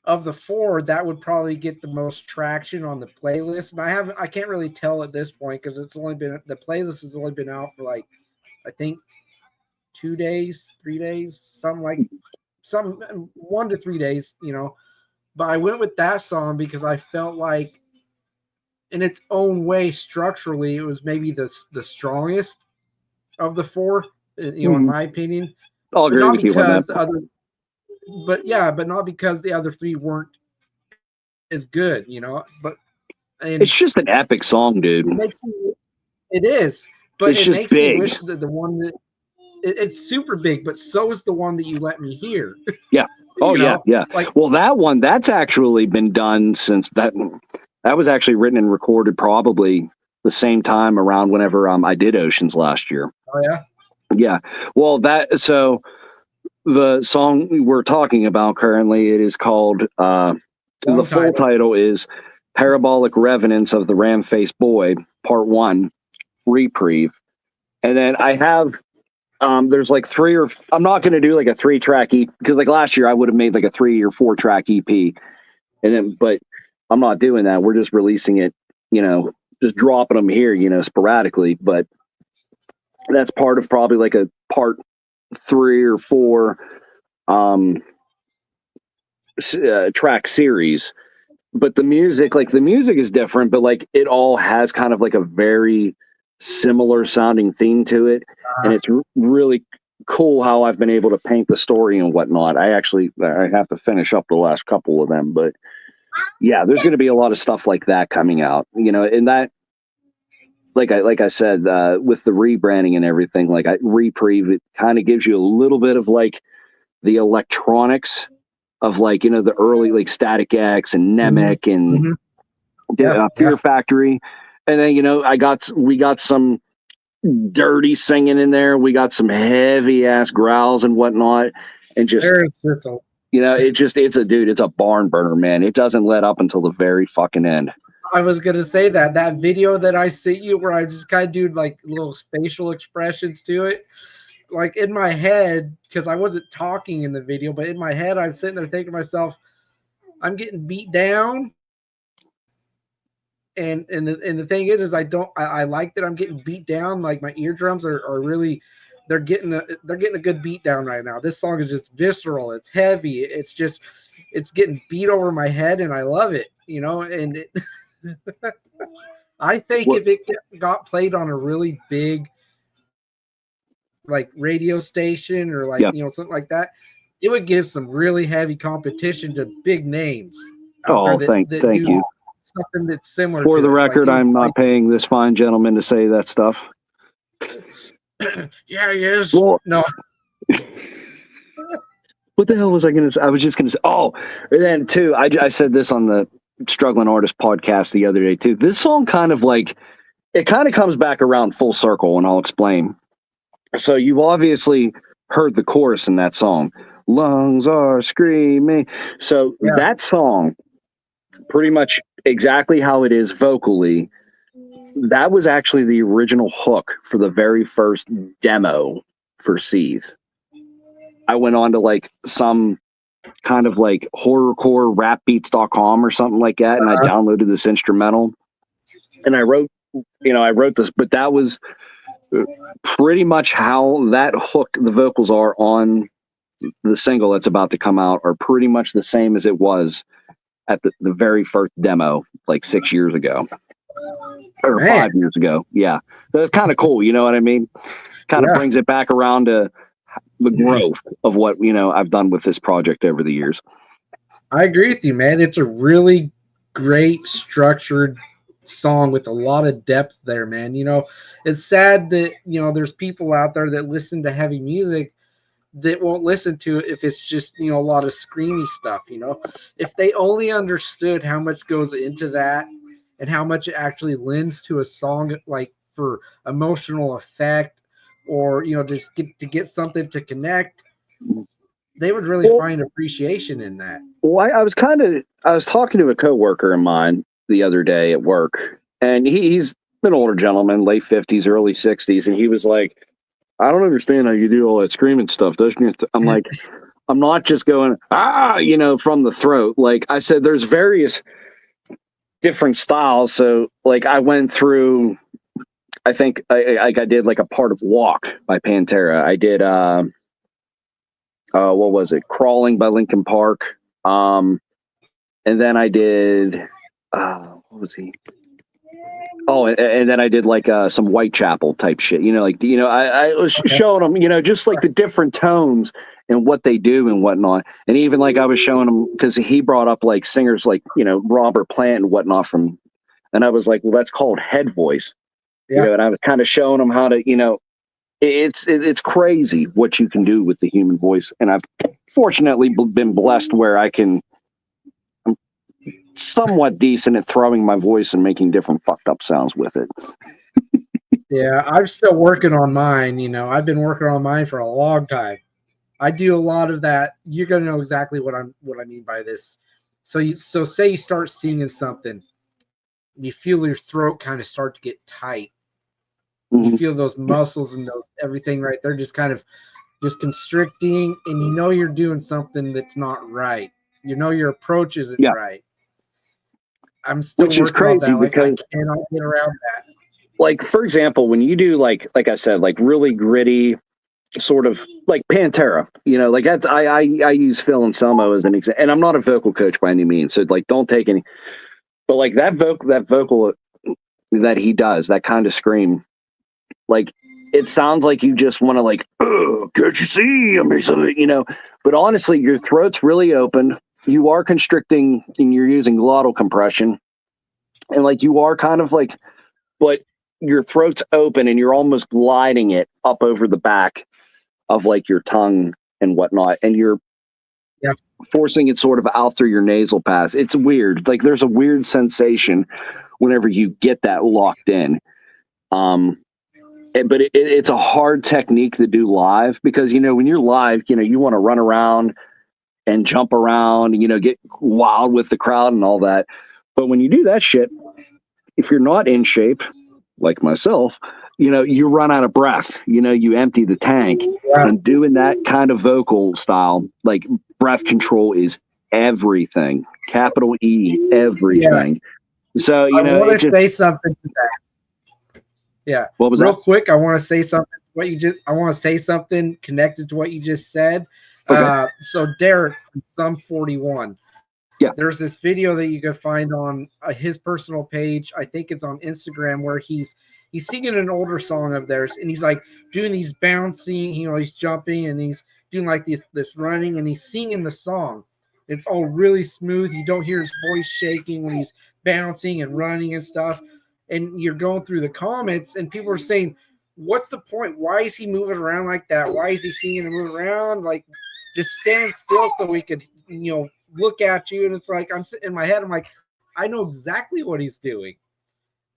of the 4, that would probably get the most traction on the playlist. And I can't really tell at this point because the playlist has only been out for like, I think 2 days, 3 days, some 1 to 3 days, but I went with that song because I felt like in its own way, structurally, it was maybe the strongest of the 4, in my opinion. I'll agree with you on that. But not because the other 3 weren't as good, But it's just an epic song, dude. It is, but it makes me wish that the one that it's super big, but so is the one that you let me hear. Yeah. Oh yeah. Well, that one that's actually been done since that was actually written and recorded probably the same time around whenever I did Oceans last year. Oh yeah. Yeah. Well, so the song we're talking about currently, it is called the full title is Parabolic Revenants of the Ram-Faced Boy, Part 1, Reprieve. And then I have there's like 3 or I'm not going to do like a 3-track EP because like last year I would have made like a 3 or 4-track EP, but I'm not doing that. We're just releasing it, just dropping them here, sporadically. But that's part of probably like a part 3 or 4 track series. But the music is different, but like it all has kind of like a very similar sounding theme to it. And it's really cool how I've been able to paint the story and whatnot. I have to finish up the last couple of them, but yeah, there's going to be a lot of stuff like that coming out, and that, like I said, with the rebranding and everything, like Reprieve, it kind of gives you a little bit of like the electronics of like, the early like Static X and Nemec and Fear Factory. And then, we got some dirty singing in there. We got some heavy ass growls and whatnot. And just, it's a barn burner, man. It doesn't let up until the very fucking end. I was going to say that video that I sent you where I just kind of do like little facial expressions to it. Like in my head, because I wasn't talking in the video, but in my head, I'm sitting there thinking to myself, I'm getting beat down. And the thing is I like that I'm getting beat down. Like my eardrums are really, they're getting a good beat down right now. This song is just visceral. It's heavy. It's getting beat over my head, and I love it, and I think if it got played on a really big like radio station or like something like that, it would give some really heavy competition to big names. Thank you. Something that's similar. For the record, I'm not paying this fine gentleman to say that stuff. Yeah, he is. Well, no. What the hell was I going to say? I was just going to say, and then too, I said this on the Struggling Artist podcast the other day too. This song kind of comes back around full circle, and I'll explain. So you've obviously heard the chorus in that song. Lungs are screaming. So that song, pretty much exactly how it is vocally, that was actually the original hook for the very first demo for Seethe. I went on to like some kind of like horrorcore rapbeats.com or something like that, and I downloaded this instrumental, and I wrote this, but that was pretty much how that hook, the vocals are on the single that's about to come out, are pretty much the same as it was at the very first demo, like 6 years ago or 5 years ago. Yeah, that's kind of cool. You know what I mean? Kind of brings it back around to the growth of what I've done with this project over the years. I agree with you, man. It's a really great structured song with a lot of depth there, man. It's sad that there's people out there that listen to heavy music that won't listen to it if it's just a lot of screamy stuff. If they only understood how much goes into that and how much it actually lends to a song, like for emotional effect, or just get something to connect, they would really find appreciation in that. Well, I was talking to a coworker of mine the other day at work, and he's an older gentleman, late 50s, early 60s, and he was like, I don't understand how you do all that screaming stuff, doesn't you? I'm like, I'm not just going, from the throat. Like I said, there's various different styles. So like I went through, I think I did like a part of Walk by Pantera. I did, what was it? Crawling by Linkin Park. And then I did, what was he? Oh, and then I did like some Whitechapel type shit, I was showing them, just like the different tones and what they do and whatnot. And even like I was showing him, because he brought up like singers like, Robert Plant and whatnot and I was like, well, that's called head voice. Yeah. And I was kind of showing him how to, it's crazy what you can do with the human voice. And I've fortunately been blessed where I'm somewhat decent at throwing my voice and making different fucked up sounds with it. Yeah, I'm still working on mine. I've been working on mine for a long time. I do a lot of that. You're gonna know exactly what I mean by this. So say you start singing something, you feel your throat kind of start to get tight. Mm-hmm. You feel those muscles and those everything right there just kind of just constricting, and you're doing something that's not right. Your approach isn't right. I'm still which is working on crazy that. Like, because, I cannot get around that. like, for example, when you do like I said, like really gritty sort of like Pantera, you know, like that's I use Phil Anselmo as an example, and I'm not a vocal coach by any means, so like don't take any, but like that vocal that he does, that kind of scream, like it sounds like you just want to like, oh, can't you see? I mean, you know, but honestly, your throat's really open. You are constricting, and you're using glottal compression, and like you are kind of like, but your throat's open, and you're almost gliding it up over the back of like your tongue and whatnot, and you're forcing it sort of out through your nasal pass. It's weird. Like there's a weird sensation whenever you get that locked in. But it's a hard technique to do live because, you know, when you're live, you know, you want to run around and jump around, you know, get wild with the crowd and all that. But when you do that shit, if you're not in shape, like myself, you know, you run out of breath, you know, you empty the tank. And doing that kind of vocal style, like breath control is everything. Capital E, everything. So, you know, I want to say something to that. Yeah. What was real that? quick? I want to say something. I want to say something connected to what you just said. Okay. So Derek from Sum 41. Yeah. There's this video that you can find on his personal page. I think it's on Instagram where he's singing an older song of theirs, and he's like doing these bouncing, you know, he's jumping and he's doing like this running, and he's singing the song. It's all really smooth. You don't hear his voice shaking when he's bouncing and running and stuff. And you're going through the comments, and people are saying, "What's the point? Why is he moving around like that? Why is he singing and moving around? Like, just stand still so we could, you know, look at you." And it's like I'm sitting in my head. I'm like, I know exactly what he's doing.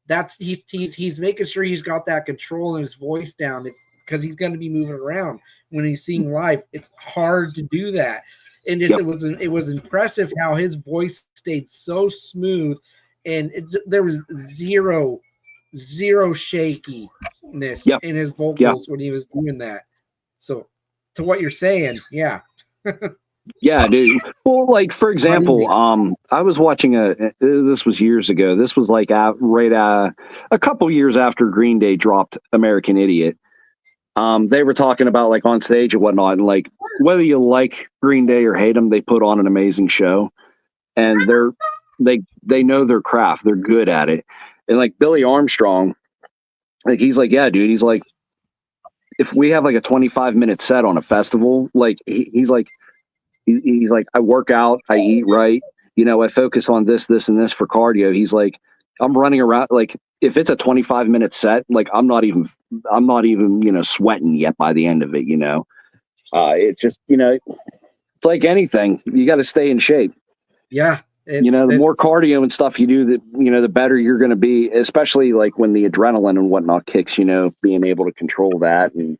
That's he's making sure he's got that control in his voice down because he's going to be moving around when he's singing live. It's hard to do that, and it was impressive how his voice stayed so smooth, and there was zero shakiness in his vocals when he was doing that. So, to what you're saying, yeah. Yeah, dude. Well, like for example, I was watching this was years ago. This was like a couple years after Green Day dropped American Idiot. They were talking about like on stage and whatnot, and like whether you like Green Day or hate them, they put on an amazing show, and they know their craft. They're good at it. And like Billy Armstrong, like he's like, yeah, dude. He's like, if we have like a 25-minute set on a festival, like he's like, I work out, I eat right, you know, I focus on this, and this for cardio. He's like, I'm running around. Like if it's a 25-minute set, like I'm not even, you know, sweating yet by the end of it, you know. It's just, you know, it's like anything. You got to stay in shape. Yeah. You know, the more cardio and stuff you do, the better you're going to be, especially like when the adrenaline and whatnot kicks, you know, being able to control that. And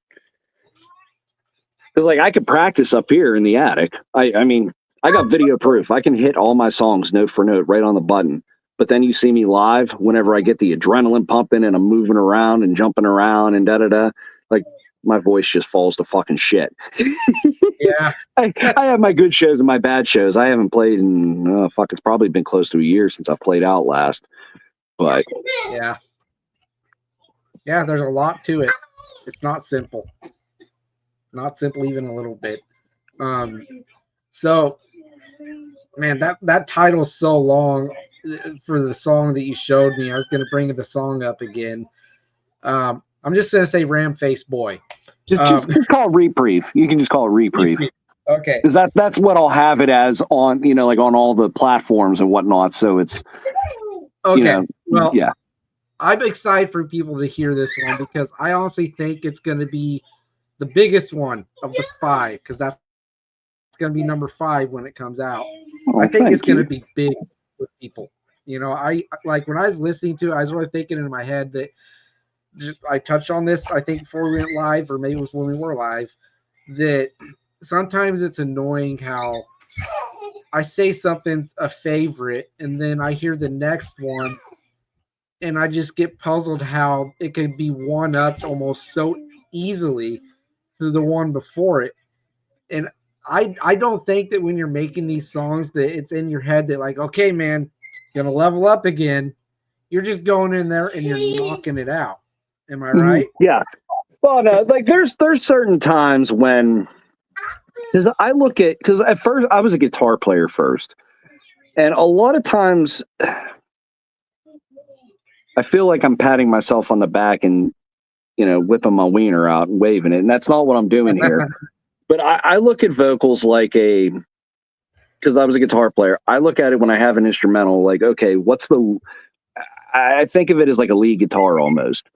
because like I could practice up here in the attic. I mean, I got video proof. I can hit all my songs note for note right on the button. But then you see me live whenever I get the adrenaline pumping and I'm moving around and jumping around and da-da-da. Like my voice just falls to fucking shit. Yeah. I have my good shows and my bad shows. I haven't played in, it's probably been close to a year since I've played out last. But yeah, there's a lot to it. It's not simple. Not simple even a little bit. So, man, that title's so long for the song that you showed me. I was going to bring the song up again. I'm just going to say Ram Face Boy. Just call it Reprieve. You can just call it Reprieve. Okay. Because that's what I'll have it as on, you know, like on all the platforms and whatnot. So it's, okay. You know, well, yeah. I'm excited for people to hear this one because I honestly think it's going to be the biggest one of the 5 because that's going to be number 5 when it comes out. Oh, I think it's going to be big with people. You know, I like when I was listening to it, I was really thinking in my head that I touched on this, I think before we went live, or maybe it was when we were live, that sometimes it's annoying how I say something's a favorite and then I hear the next one and I just get puzzled how it can be one-upped almost so easily to the one before it. And I don't think that when you're making these songs that it's in your head that like, okay, man, gonna level up again. You're just going in there and you're knocking it out. Am I right? Yeah. Well, no, like there's certain times when, because at first I was a guitar player first, and a lot of times I feel like I'm patting myself on the back and whipping my wiener out and waving it, and that's not what I'm doing here. But I look at vocals like because I was a guitar player. I look at it when I have an instrumental, like, okay, I think of it as like a lead guitar almost.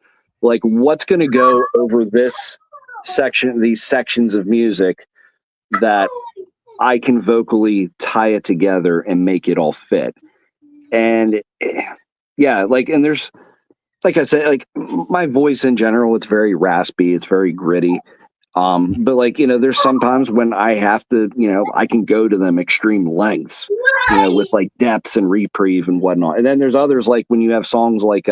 Like, what's going to go over these sections of music that I can vocally tie it together and make it all fit. And yeah, and there's, like I said, like my voice in general, it's very raspy, it's very gritty. But there's sometimes when I have to, I can go to them extreme lengths, with like depths and reprieve and whatnot. And then there's others, like when you have songs like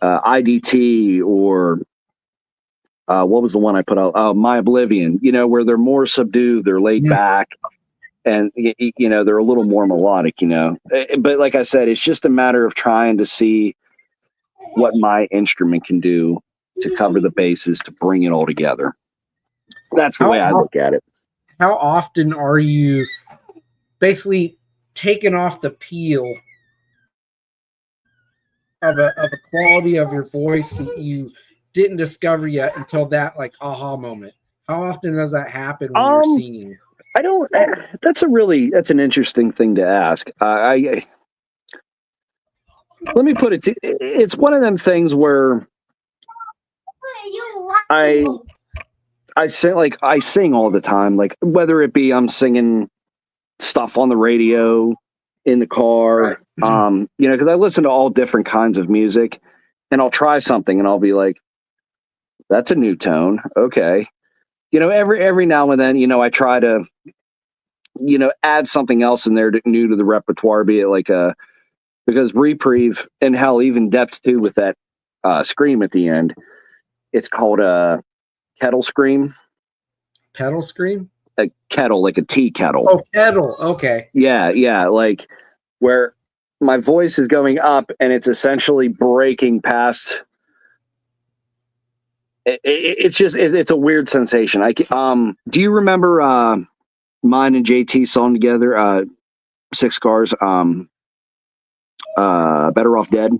IDT or what was the one I put out? My Oblivion, where they're more subdued, they're laid back, and they're a little more melodic, But like I said, it's just a matter of trying to see what my instrument can do to cover the bases, to bring it all together. That's the way I look at it. How often are you basically taking off the peel of a quality of your voice that you didn't discover yet until that like aha moment? How often does that happen when you're singing? I don't. That's an interesting thing to ask. Let me put it. It's one of them things where I sing all the time. Like whether it be I'm singing stuff on the radio, in the car, because I listen to all different kinds of music, and I'll try something and I'll be like, "That's a new tone." Okay. Every now and then, I try to, add something else in there new to the repertoire, be it because reprieve and hell, even depth too, with that scream at the end. It's called a kettle scream. Pedal scream? A kettle, like a tea kettle. Oh, kettle. Okay. Yeah. Like where my voice is going up and it's essentially breaking past. It's a weird sensation. Do you remember mine and JT's song together, Six Scars, Better Off Dead?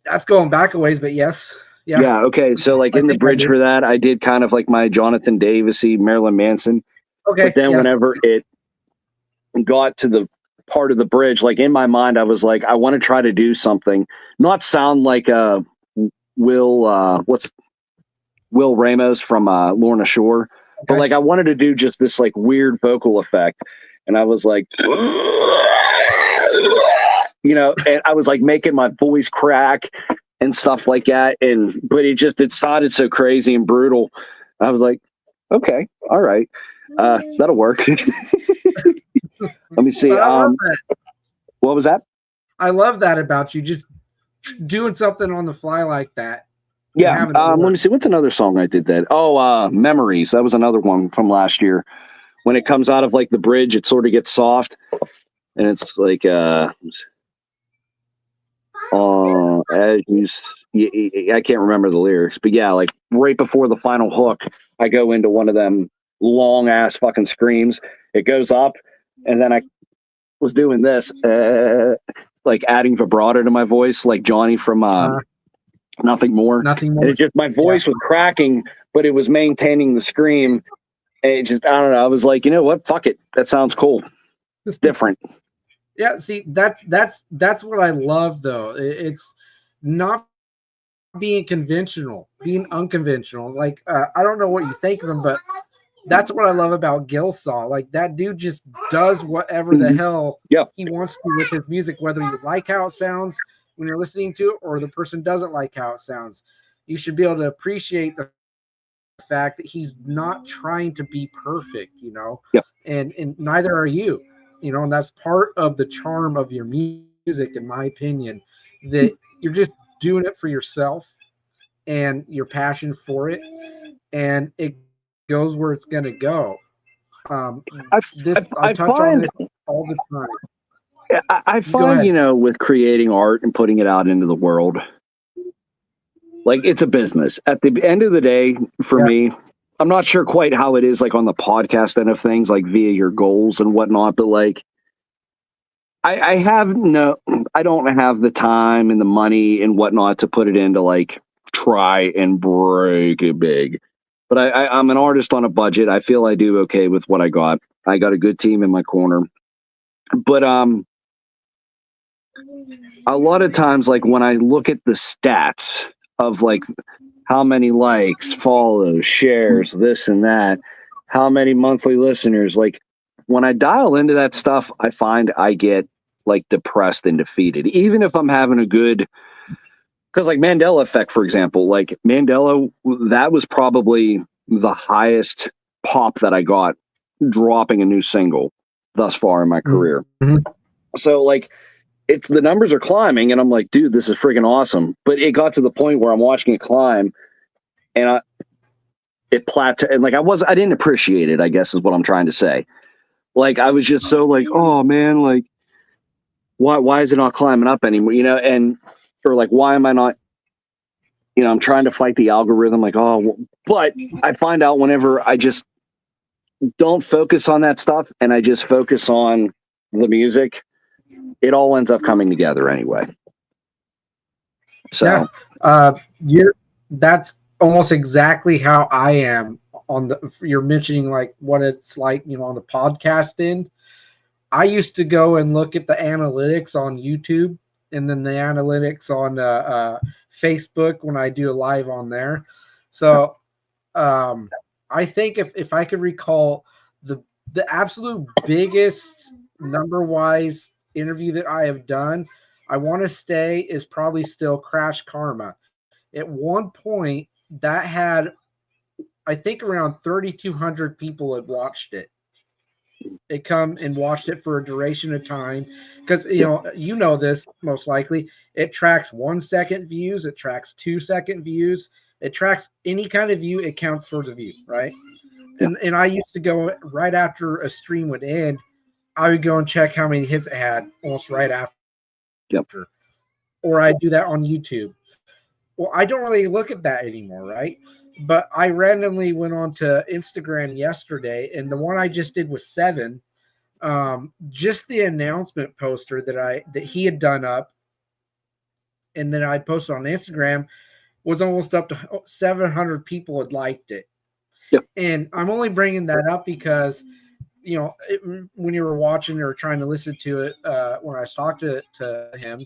That's going back a ways, but yes. Yeah. Okay. So in the bridge for that, I did kind of like my Jonathan Davis-y Marilyn Manson. Okay. But then whenever it got to the part of the bridge, like in my mind, I was like, I want to try to do something, not sound like Will Ramos from Lorna Shore, but I wanted to do just this weird vocal effect, and I was like, and I was making my voice crack and stuff like that, but it sounded so crazy and brutal. I was like, okay, all right, that'll work. Let me see. What was that? I love that about you, just doing something on the fly like that. Yeah. Let me see. What's another song I did that? Oh, Memories. That was another one from last year. When it comes out of the bridge, it sort of gets soft, and it's like I can't remember the lyrics, but yeah, right before the final hook, I go into one of them long ass fucking screams. It goes up, and then I was doing this, adding vibrato to my voice, like Johnny from Nothing More. Nothing More. And it just, my voice was cracking, but it was maintaining the scream. And it just, I don't know. I was like, you know what? Fuck it. That sounds cool. It's different. Yeah. See, that's what I love though. It's not being conventional, being unconventional. I don't know what you think of him, but that's what I love about Gilsaw. That dude just does whatever the hell he wants to with his music, whether you like how it sounds when you're listening to it or the person doesn't like how it sounds. You should be able to appreciate the fact that he's not trying to be perfect, and neither are you, and that's part of the charm of your music, in my opinion, that you're just doing it for yourself and your passion for it, and it goes where it's going to go. I touch on this all the time. I find, with creating art and putting it out into the world, like it's a business. At the end of the day, for me, I'm not sure quite how it is like on the podcast end of things, like via your goals and whatnot, but like I don't have the time and the money and whatnot to put it into like try and break it big. But I'm an artist on a budget. I feel I do okay with what I got. I got a good team in my corner. But a lot of times, like when I look at the stats of like how many likes, follows, shares, this and that, how many monthly listeners, like when I dial into that stuff, I find I get like depressed and defeated. Even if I'm having a good, because like Mandela Effect, for example, like Mandela, that was probably the highest pop that I got dropping a new single thus far in my career. Mm-hmm. So like it's the numbers are climbing and I'm like, dude, this is freaking awesome. But it got to the point where I'm watching it climb and it plateaued, and like I didn't appreciate it, I guess is what I'm trying to say. Like I was just so like, oh man, like why is it not climbing up anymore? And or like why am I not, I'm trying to fight the algorithm, like, but I find out whenever I just don't focus on that stuff and I just focus on the music, it all ends up coming together anyway. So that's almost exactly how I am you're mentioning like what it's like, on the podcast end. I used to go and look at the analytics on YouTube and then the analytics on Facebook when I do a live on there. So I think if I could recall the absolute biggest number-wise interview that I have done, I want to say is probably still Crash Karma. At one point, that had, I think, around 3,200 people had watched it. It come and watched it for a duration of time because this most likely. It tracks 1 second views, it tracks 2 second views, it tracks any kind of view. It counts for the view, right? And I used to go right after a stream would end. I would go and check how many hits it had almost right after. Yep. Or I do that on YouTube. Well, I don't really look at that anymore, right? But I randomly went on to Instagram yesterday, and the one I just did was 7. Just the announcement poster that he had done up, and then I posted on Instagram, was almost up to 700 people had liked it. Yep. And I'm only bringing that up because, when you were watching or trying to listen to it, when I was talking to him,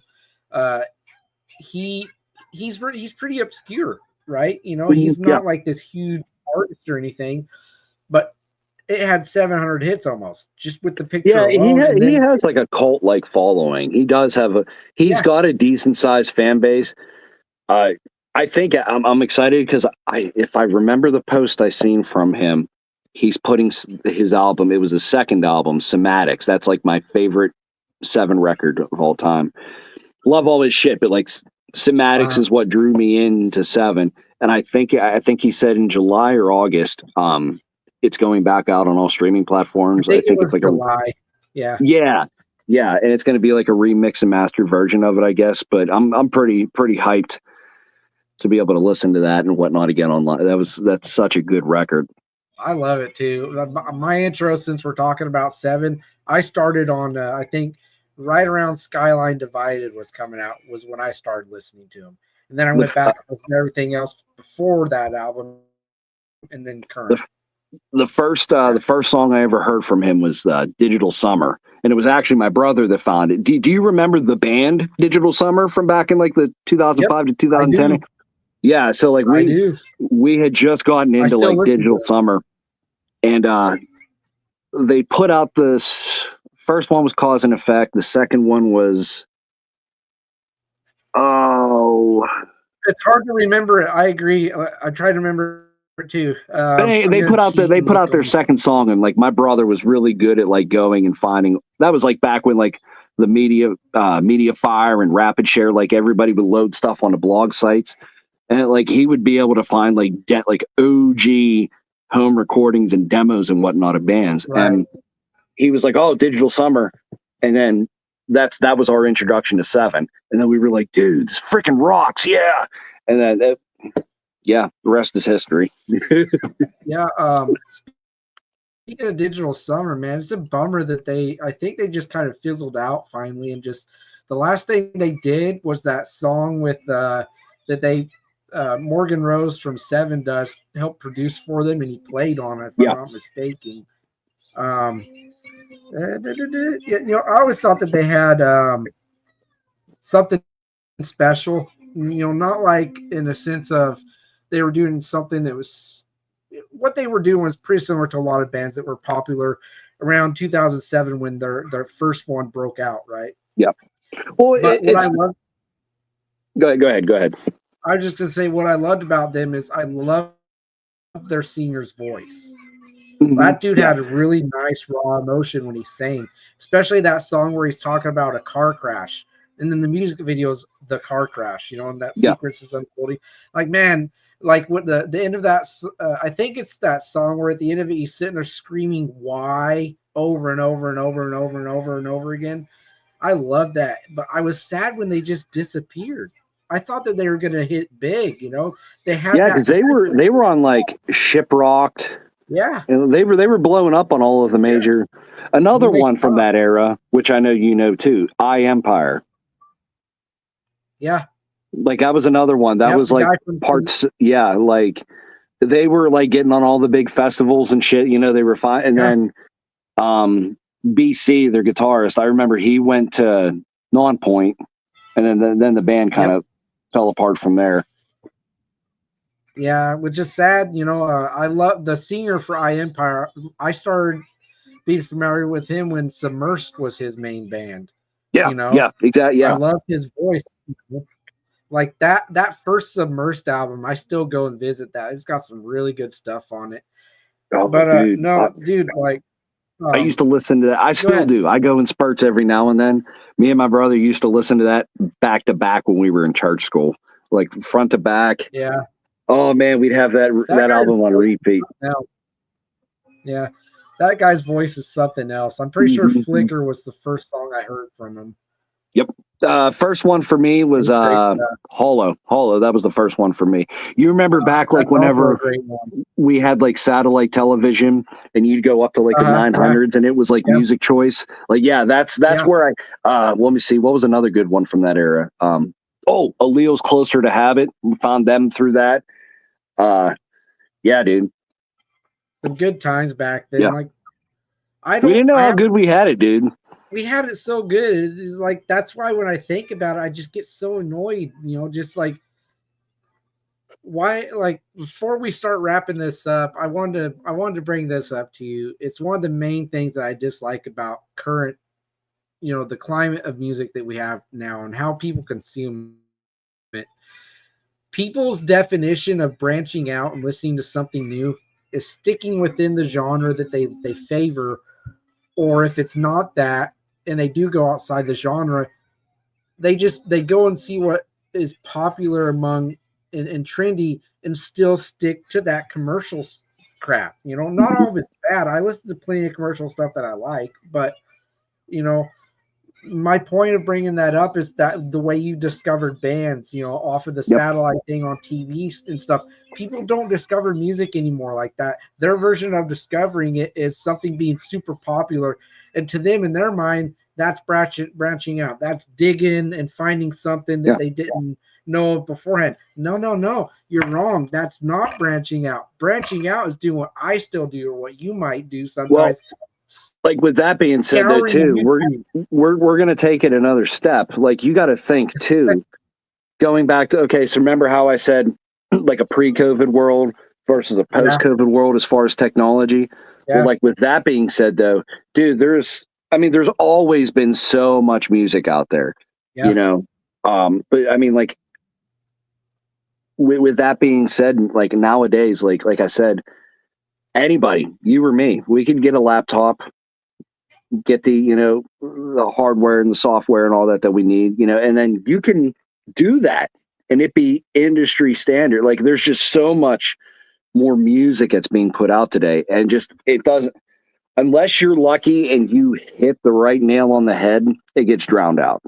he's pretty obscure, right? He's not like this huge artist or anything, but it had 700 hits almost just with the picture alone. He has like a cult like following. He does have he's got a decent sized fan base. I think I'm excited because if I remember the post I seen from him, he's putting his album. It was his second album, Somatics. That's like my favorite 7 record of all time. Love all his shit, but like Somatics is what drew me into 7. And I think he said in July or August, it's going back out on all streaming platforms. I think it's like July. Yeah. And it's going to be like a remix and mastered version of it, I guess. But I'm pretty hyped to be able to listen to that and whatnot again online. That's such a good record. I love it too. My intro, since we're talking about 7, I started on I think right around Skyline Divided was coming out was when I started listening to him, and then I went back and everything else before that album, and then current. The first song I ever heard from him was Digital Summer, and it was actually my brother that found it. Do you remember the band Digital Summer from back in like the 2005 to 2010? Yeah, so like we had just gotten into like Digital Summer, and they put out this first one was Cause and Effect. The second one was it's hard to remember it. I agree. I try to remember too. They put out their second song, and like my brother was really good at like going and finding. That was like back when like the media fire and rapid share, like everybody would load stuff onto blog sites, and like he would be able to find like OG home recordings and demos and whatnot of bands. Right. And he was like, "Oh, Digital Summer," and then that was our introduction to Seven, and then we were like, "Dude, this freaking rocks, yeah!" And then, the rest is history. Yeah. Speaking of Digital Summer, man, it's a bummer that I think they just kind of fizzled out finally, and just the last thing they did was that song with that they Morgan Rose from Seven does help produce for them, and he played on it, if I'm not mistaken. I always thought that they had something special, not like in a sense of they were doing something that was what they were doing was pretty similar to a lot of bands that were popular around 2007 when their first one broke out, right? Yeah. Well, but what I love. Go ahead. I was just gonna say what I loved about them is I love their singer's voice. Mm-hmm. That dude had a really nice raw emotion when he sang, especially that song where he's talking about a car crash, and then the music video is the car crash, and that sequence is unfolding. Like, man, like what the end of that, I think it's that song where at the end of it he's sitting there screaming "why" over and over and over and over and over and over again. I love that, but I was sad when they just disappeared. I thought that they were going to hit big, They had because they were on like Shiprocked. Yeah, and they were blowing up on all of the major. Yeah. Another one from that era, which I know you know too, Empire. Yeah, like that was another one that was like parts. Yeah, like they were like getting on all the big festivals and shit. They were fine. And then BC, their guitarist, I remember he went to Nonpoint, and then the band kind of fell apart from there. Yeah, which is sad. I love the singer for Empire. I started being familiar with him when Submersed was his main band. Yeah, yeah, exactly. Yeah, I love his voice. Like that first Submersed album, I still go and visit that. It's got some really good stuff on it. Oh, but dude, like I used to listen to that. I still do. I go in spurts every now and then. Me and my brother used to listen to that back to back when we were in church school, like front to back. Yeah. Oh man, we'd have that album on repeat. Yeah, that guy's voice is something else. I'm pretty sure Flicker was the first song I heard from him. Yep. First one for me was Hollow. That was the first one for me. You remember back like whenever we had like satellite television and you'd go up to like the 900s and it was like music choice. Like, that's where let me see. What was another good one from that era? Alleel's Closer to Habit. We found them through that. Yeah, dude. Some good times back then. Yeah. Like, we didn't know how good we had it, dude. We had it so good. It's like that's why when I think about it, I just get so annoyed. Just like why? Like before we start wrapping this up, I wanted to bring this up to you. It's one of the main things that I dislike about current, the climate of music that we have now and how people consume it. People's definition of branching out and listening to something new is sticking within the genre that they favor, or if it's not that and they do go outside the genre, they go and see what is popular among and trendy and still stick to that commercial crap. Not all of it's bad. I listen to plenty of commercial stuff that I like, but my point of bringing that up is that the way you discovered bands, off of the satellite thing on TV and stuff, people don't discover music anymore like that. Their version of discovering it is something being super popular. And to them, in their mind, that's branching out. That's digging and finding something that they didn't know beforehand. No, you're wrong. That's not branching out. Branching out is doing what I still do or what you might do sometimes. Well, like with that being said, though, too, we're going to take it another step. Like you got to think too, going back to so remember how I said like a pre-COVID world versus a post-COVID world as far as technology. Well, like with that being said, though, dude, there's always been so much music out there, but I mean, like with that being said, like nowadays, like I said, anybody, you or me, we can get a laptop, get the, the hardware and the software and all that we need, and then you can do that and it be industry standard. Like there's just so much more music that's being put out today. And just, it doesn't, unless you're lucky and you hit the right nail on the head, it gets drowned out.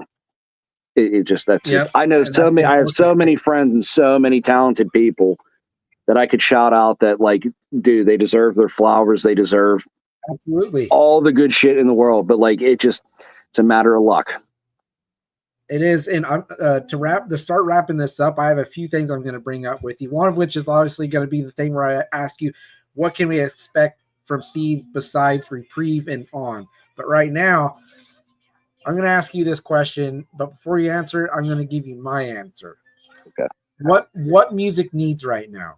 It just, that's just, I know so many, I have so many friends and so many talented people that I could shout out that, like, dude, they deserve their flowers. They deserve absolutely all the good shit in the world. But like, it's a matter of luck. It is. And I'm to start wrapping this up, I have a few things I'm going to bring up with you. One of which is obviously going to be the thing where I ask you, what can we expect from Seethe besides Reprieve and on? But right now, I'm going to ask you this question, but before you answer it, I'm going to give you my answer. Okay. What music needs right now?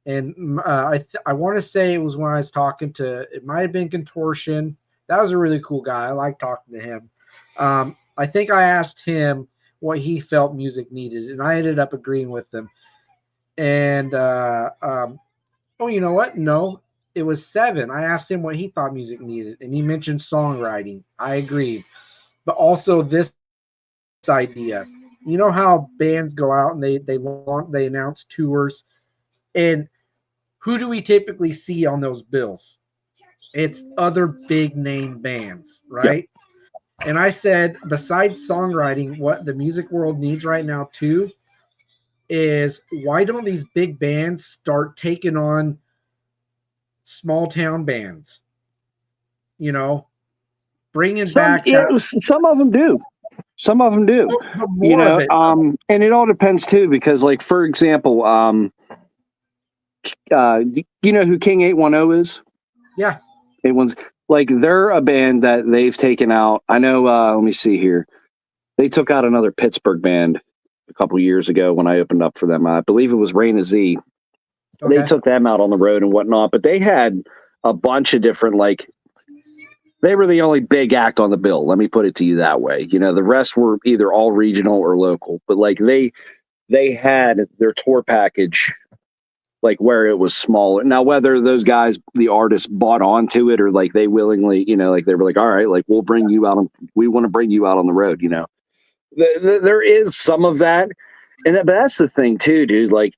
And I want to say it was when I was talking to, it might have been Contortion. That was a really cool guy. I like talking to him. I think I asked him what he felt music needed, and I ended up agreeing with him. And you know what? No, it was Seven. I asked him what he thought music needed, and he mentioned songwriting. I agreed. But also this idea. You know how bands go out and they announce tours, and who do we typically see on those bills? It's other big name bands, right? Yep. And I said, besides songwriting, what the music world needs right now too is, why don't these big bands start taking on small town bands? You know, bringing back. Some of them do. Some of them do. You know, and it all depends too, because, like, for example, you know who King 810 is? Yeah. 810, like, they're a band that they've taken out. I know, let me see here. They took out another Pittsburgh band a couple years ago when I opened up for them. I believe it was Rain of Z. Okay. They took them out on the road and whatnot, but they had a bunch of different, like, they were the only big act on the bill. Let me put it to you that way. You know, the rest were either all regional or local, but like they had their tour package, like, where it was smaller. Now, whether those guys, the artists, bought onto it or like they willingly, you know, like they were like, all right, like, we'll bring you out. We want to bring you out on the road. You know, there is some of that. But that's the thing too, dude. Like,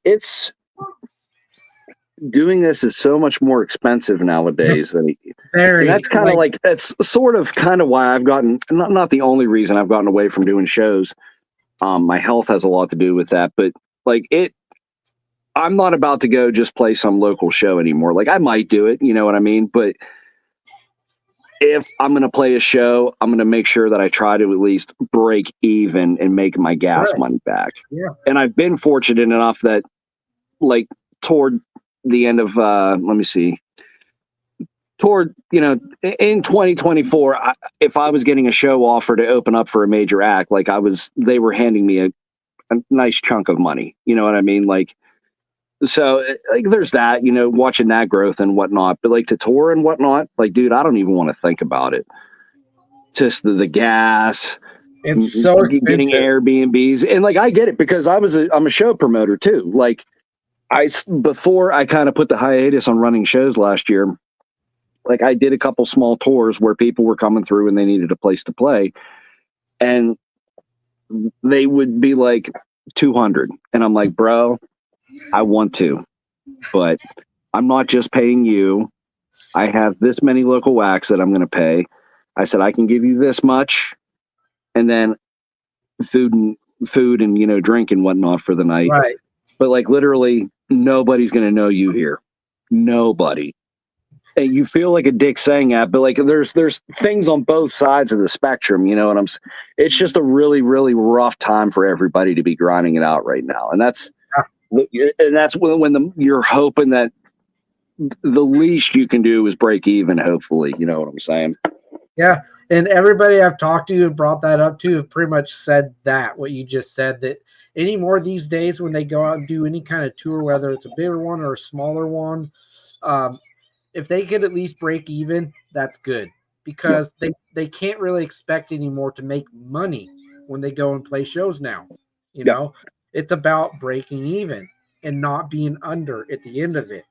doing this is so much more expensive nowadays. And that's kind of like, that's sort of kind of why I've gotten, not the only reason I've gotten away from doing shows. My health has a lot to do with that, but like, I'm not about to go just play some local show anymore. Like, I might do it, you know what I mean? But if I'm going to play a show, I'm going to make sure that I try to at least break even and make my gas money back. Yeah. And I've been fortunate enough that, like, toward the end of, you know, in 2024, if I was getting a show offer to open up for a major act, like, they were handing me a nice chunk of money. You know what I mean? Like, so, like, there's that, you know, watching that growth and whatnot, but like, to tour and whatnot, like, dude, I don't even want to think about it. Just the gas. It's so expensive. Getting Airbnbs. And like, I get it, because I'm a show promoter too. Like, before I kind of put the hiatus on running shows last year, like, I did a couple small tours where people were coming through and they needed a place to play, and they would be like 200. And I'm like, bro, I want to, but I'm not just paying you. I have this many local acts that I'm going to pay. I said, I can give you this much, and then food and, you know, drink and whatnot for the night. Right. But like, literally nobody's going to know you here. Nobody. And you feel like a dick saying that, but like, there's things on both sides of the spectrum, you know, and it's just a really, really rough time for everybody to be grinding it out right now. And that's when you're hoping that the least you can do is break even, hopefully, you know what I'm saying? Yeah. And everybody I've talked to and brought that up to have pretty much said that, what you just said, that anymore these days when they go out and do any kind of tour, whether it's a bigger one or a smaller one, if they could at least break even, that's good, because they can't really expect anymore to make money when they go and play shows now. You know, it's about breaking even and not being under at the end of it,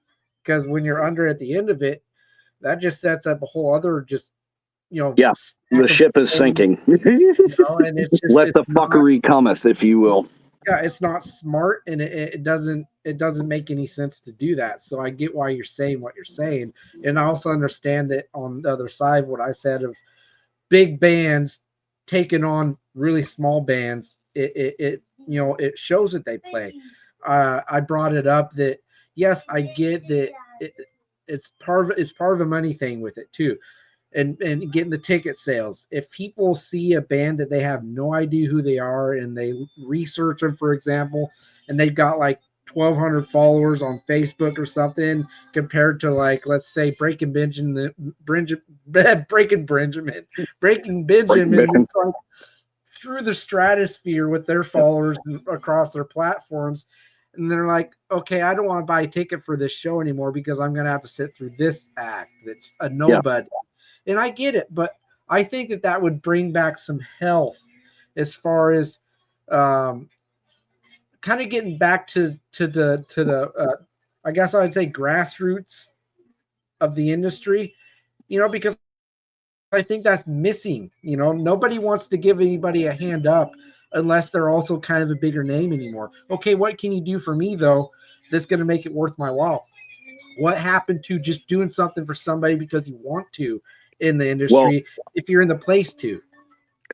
because when you're under at the end of it, that just sets up a whole other the ship is sinking. You know, and it's just, let the fuckery cometh, if you will. Yeah, it's not smart, and it doesn't it doesn't make any sense to do that. So I get why you're saying what you're saying, and I also understand that on the other side, what I said of big bands taking on really small bands, it it shows that they play. I brought it up that yes, I get that it's part of a money thing with it too, and getting the ticket sales. If people see a band that they have no idea who they are and they research them, for example, and they've got like 1,200 followers on Facebook or something, compared to like, let's say Breaking Benjamin, Breaking Benjamin, Breaking Benjamin, through the stratosphere with their followers across their platforms. And they're like, okay, I don't want to buy a ticket for this show anymore because I'm going to have to sit through this act that's a nobody. And I get it, but I think that that would bring back some health as far as kind of getting back to the I guess I would say grassroots of the industry, because I think that's missing. Nobody wants to give anybody a hand up unless they're also kind of a bigger name anymore. Okay, what can you do for me though that's going to make it worth my while? What happened to just doing something for somebody because you want to in the industry if you're in the place to?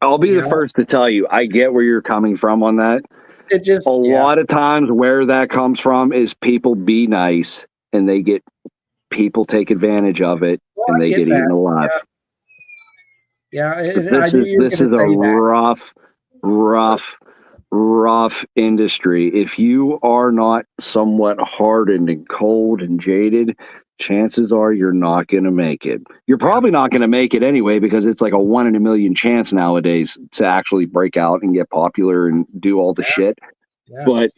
I'll be the first to tell you, I get where you're coming from on that. It just a lot of times where that comes from is people be nice and people take advantage of it and they get eaten alive. Yeah, this is a rough industry. If you are not somewhat hardened and cold and jaded, chances are you're not going to make it. You're probably not going to make it anyway, because it's like a 1 in a million chance nowadays to actually break out and get popular and do all the shit. Yeah. But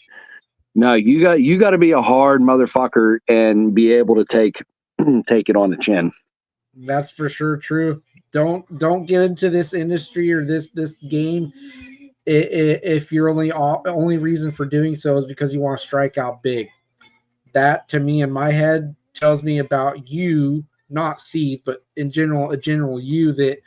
no, you got to be a hard motherfucker and be able to take it on the chin. That's for sure true. Don't get into this industry or this game if your only reason for doing so is because you want to strike out big. That, to me, in my head, tells me about you, not Seethe, but in general, a general you, that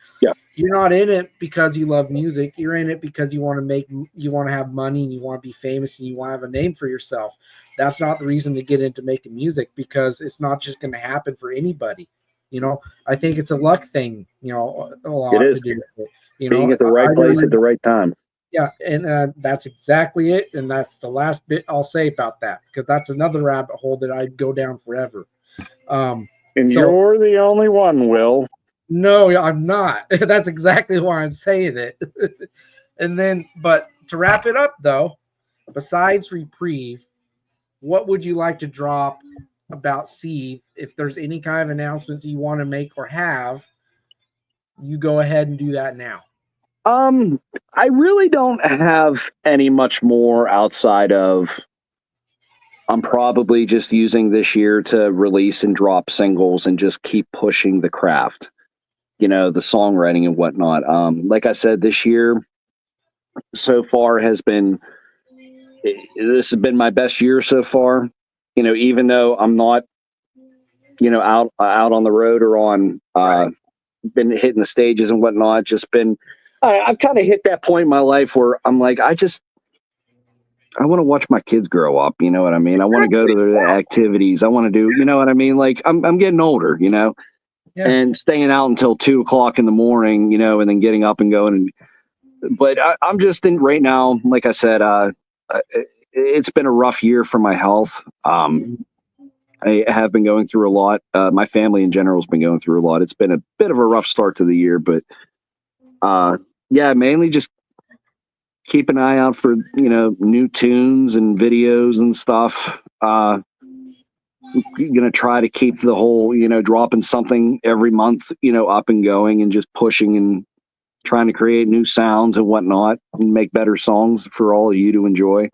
you're not in it because you love music. You're in it because you want to have money and you want to be famous and you want to have a name for yourself. That's not the reason to get into making music, because it's not just going to happen for anybody. I think it's a luck thing, a lot to do with it. Being at the right place at the right time. Yeah, and that's exactly it. And that's the last bit I'll say about that, because that's another rabbit hole that I'd go down forever. And you're the only one, Will. No, I'm not. That's exactly why I'm saying it. And then, but to wrap it up, though, besides Reprieve, what would you like to drop about Seethe? If there's any kind of announcements you want to make or have, you go ahead and do that now. I really don't have any much more outside of I'm probably just using this year to release and drop singles and just keep pushing the craft, the songwriting and whatnot. Like I said, this year so far this has been my best year so far, even though I'm not, out on the road or on, been hitting the stages and whatnot, I've kind of hit that point in my life where I'm like, I want to watch my kids grow up. You know what I mean? I want to go to their activities. I want to do, you know what I mean? Like I'm getting older, and staying out until 2:00 in the morning, and then getting up and going. But I'm just in right now. Like I said, it's been a rough year for my health. I have been going through a lot. My family in general has been going through a lot. It's been a bit of a rough start to the year, but mainly just keep an eye out for, new tunes and videos and stuff. Going to try to keep the whole, dropping something every month, up and going and just pushing and trying to create new sounds and whatnot and make better songs for all of you to enjoy.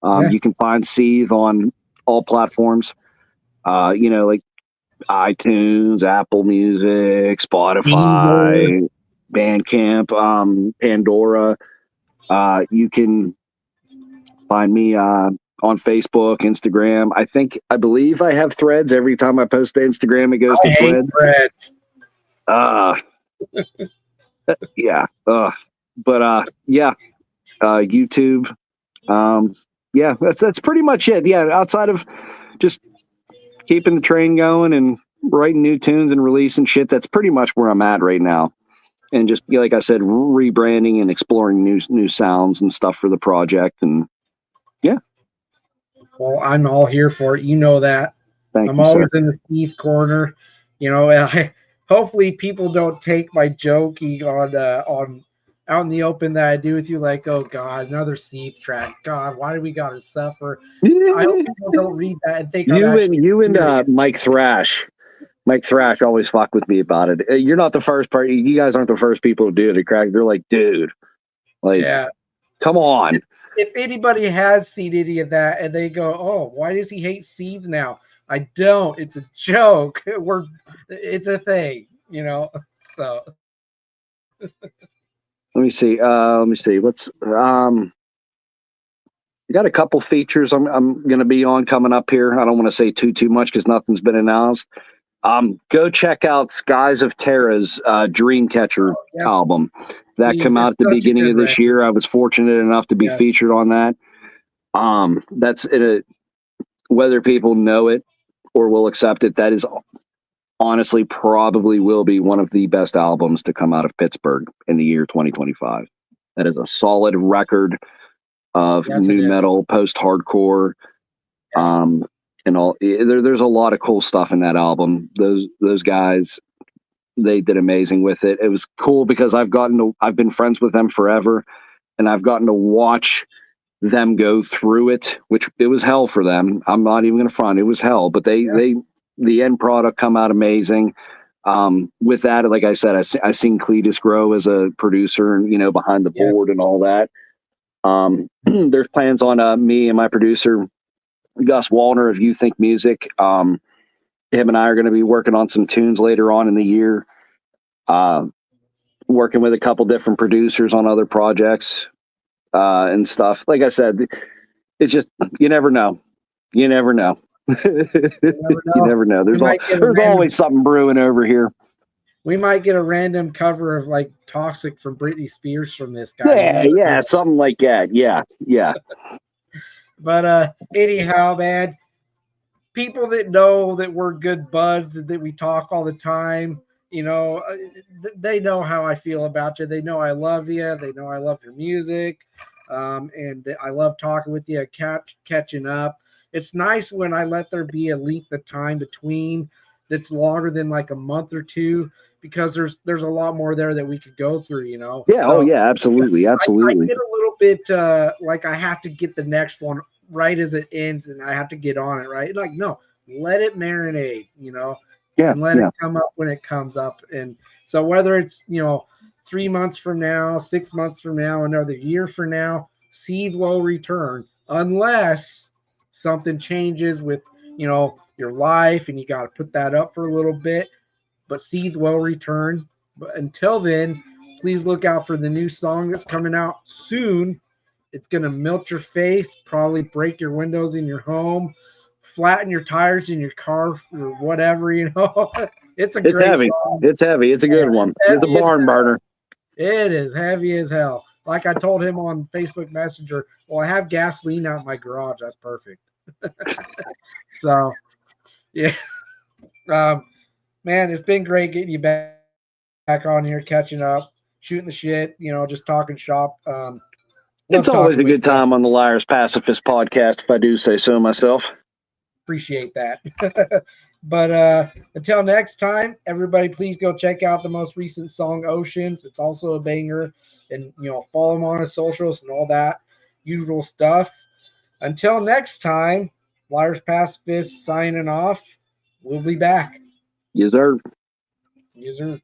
You can find Seethe on all platforms, like iTunes, Apple Music, Spotify, Bandcamp, Pandora. You can find me on Facebook, Instagram. I believe I have Threads. Every time I post to Instagram, it goes to Threads. YouTube. yeah, that's pretty much it. Yeah, outside of just keeping the train going and writing new tunes and releasing shit, that's pretty much where I'm at right now. And just like I said, rebranding and exploring new sounds and stuff for the project. And yeah. Well, I'm all here for it. You know that. Thank I'm you, always sir. in the Seethe corner. Hopefully people don't take my joking on out in the open that I do with you like, oh God, another Seethe track. God, why do we gotta suffer? I hope people don't read that and think I'm actually You and serious. Mike Thrash. Mike Thrash always fuck with me about it. You're not the first part. You guys aren't the first people to do it. Craig. They're like, dude, like, Yeah. come on. If anybody has seen any of that and they go, oh, why does he hate Seethe now? I don't. It's a joke. It's a thing, So Let me see. What's I got a couple features I'm going to be on coming up here. I don't want to say too much because nothing's been announced. Go check out Skies of Terra's Dreamcatcher album. That came out at the beginning of this year. I was fortunate enough to be featured on that. That's it. Whether people know it or will accept it, that is honestly probably will be one of the best albums to come out of Pittsburgh in the year 2025. That is a solid record of nu metal, post-hardcore, and all. There's a lot of cool stuff in that album. Those guys, they did amazing with it. It was cool because I've been friends with them forever, and I've gotten to watch them go through it, which it was hell for them. I'm not even going to front. It was hell, but the end product come out amazing. With that, like I said, I seen Cletus grow as a producer and, behind the board and all that. There's plans on me and my producer, Gus Wallner of You Think Music. Him and I are going to be working on some tunes later on in the year. Working with a couple different producers on other projects and stuff. Like I said, it's just, you never know. You never know. You never know. There's always something brewing over here. We might get a random cover of like Toxic from Britney Spears from this guy. Yeah, something like that. Yeah. But anyhow, man, people that know that we're good buds and that we talk all the time, they know how I feel about you. They know I love you. They know I love your music. And I love talking with you, catching up. It's nice when I let there be a length of time between that's longer than like a month or two, because there's a lot more there that we could go through, Yeah. So, absolutely. I get a little bit like I have to get the next one right as it ends, and I have to get on it, right? Like, no, let it marinate, and let it come up when it comes up. And so whether it's 3 months from now, 6 months from now, another year from now, Seethe will return unless something changes with your life and you got to put that up for a little bit. But Seethe will return. But until then, please look out for the new song that's coming out soon. It's going to melt your face, probably break your windows in your home, flatten your tires in your car or whatever, It's great heavy. Song. It's heavy. It's a good one. It's a barn burner. It is heavy as hell. Like I told him on Facebook Messenger, well, I have gasoline out in my garage. That's perfect. So, yeah. Man, it's been great getting you back on here, catching up, shooting the shit, just talking shop. It's always a good time on the Liars Pacifist podcast, if I do say so myself. Appreciate that. But until next time, everybody, please go check out the most recent song, Oceans. It's also a banger. And, follow him on his socials and all that usual stuff. Until next time, Liars Pacifist signing off. We'll be back. Yes, sir. Yes, sir.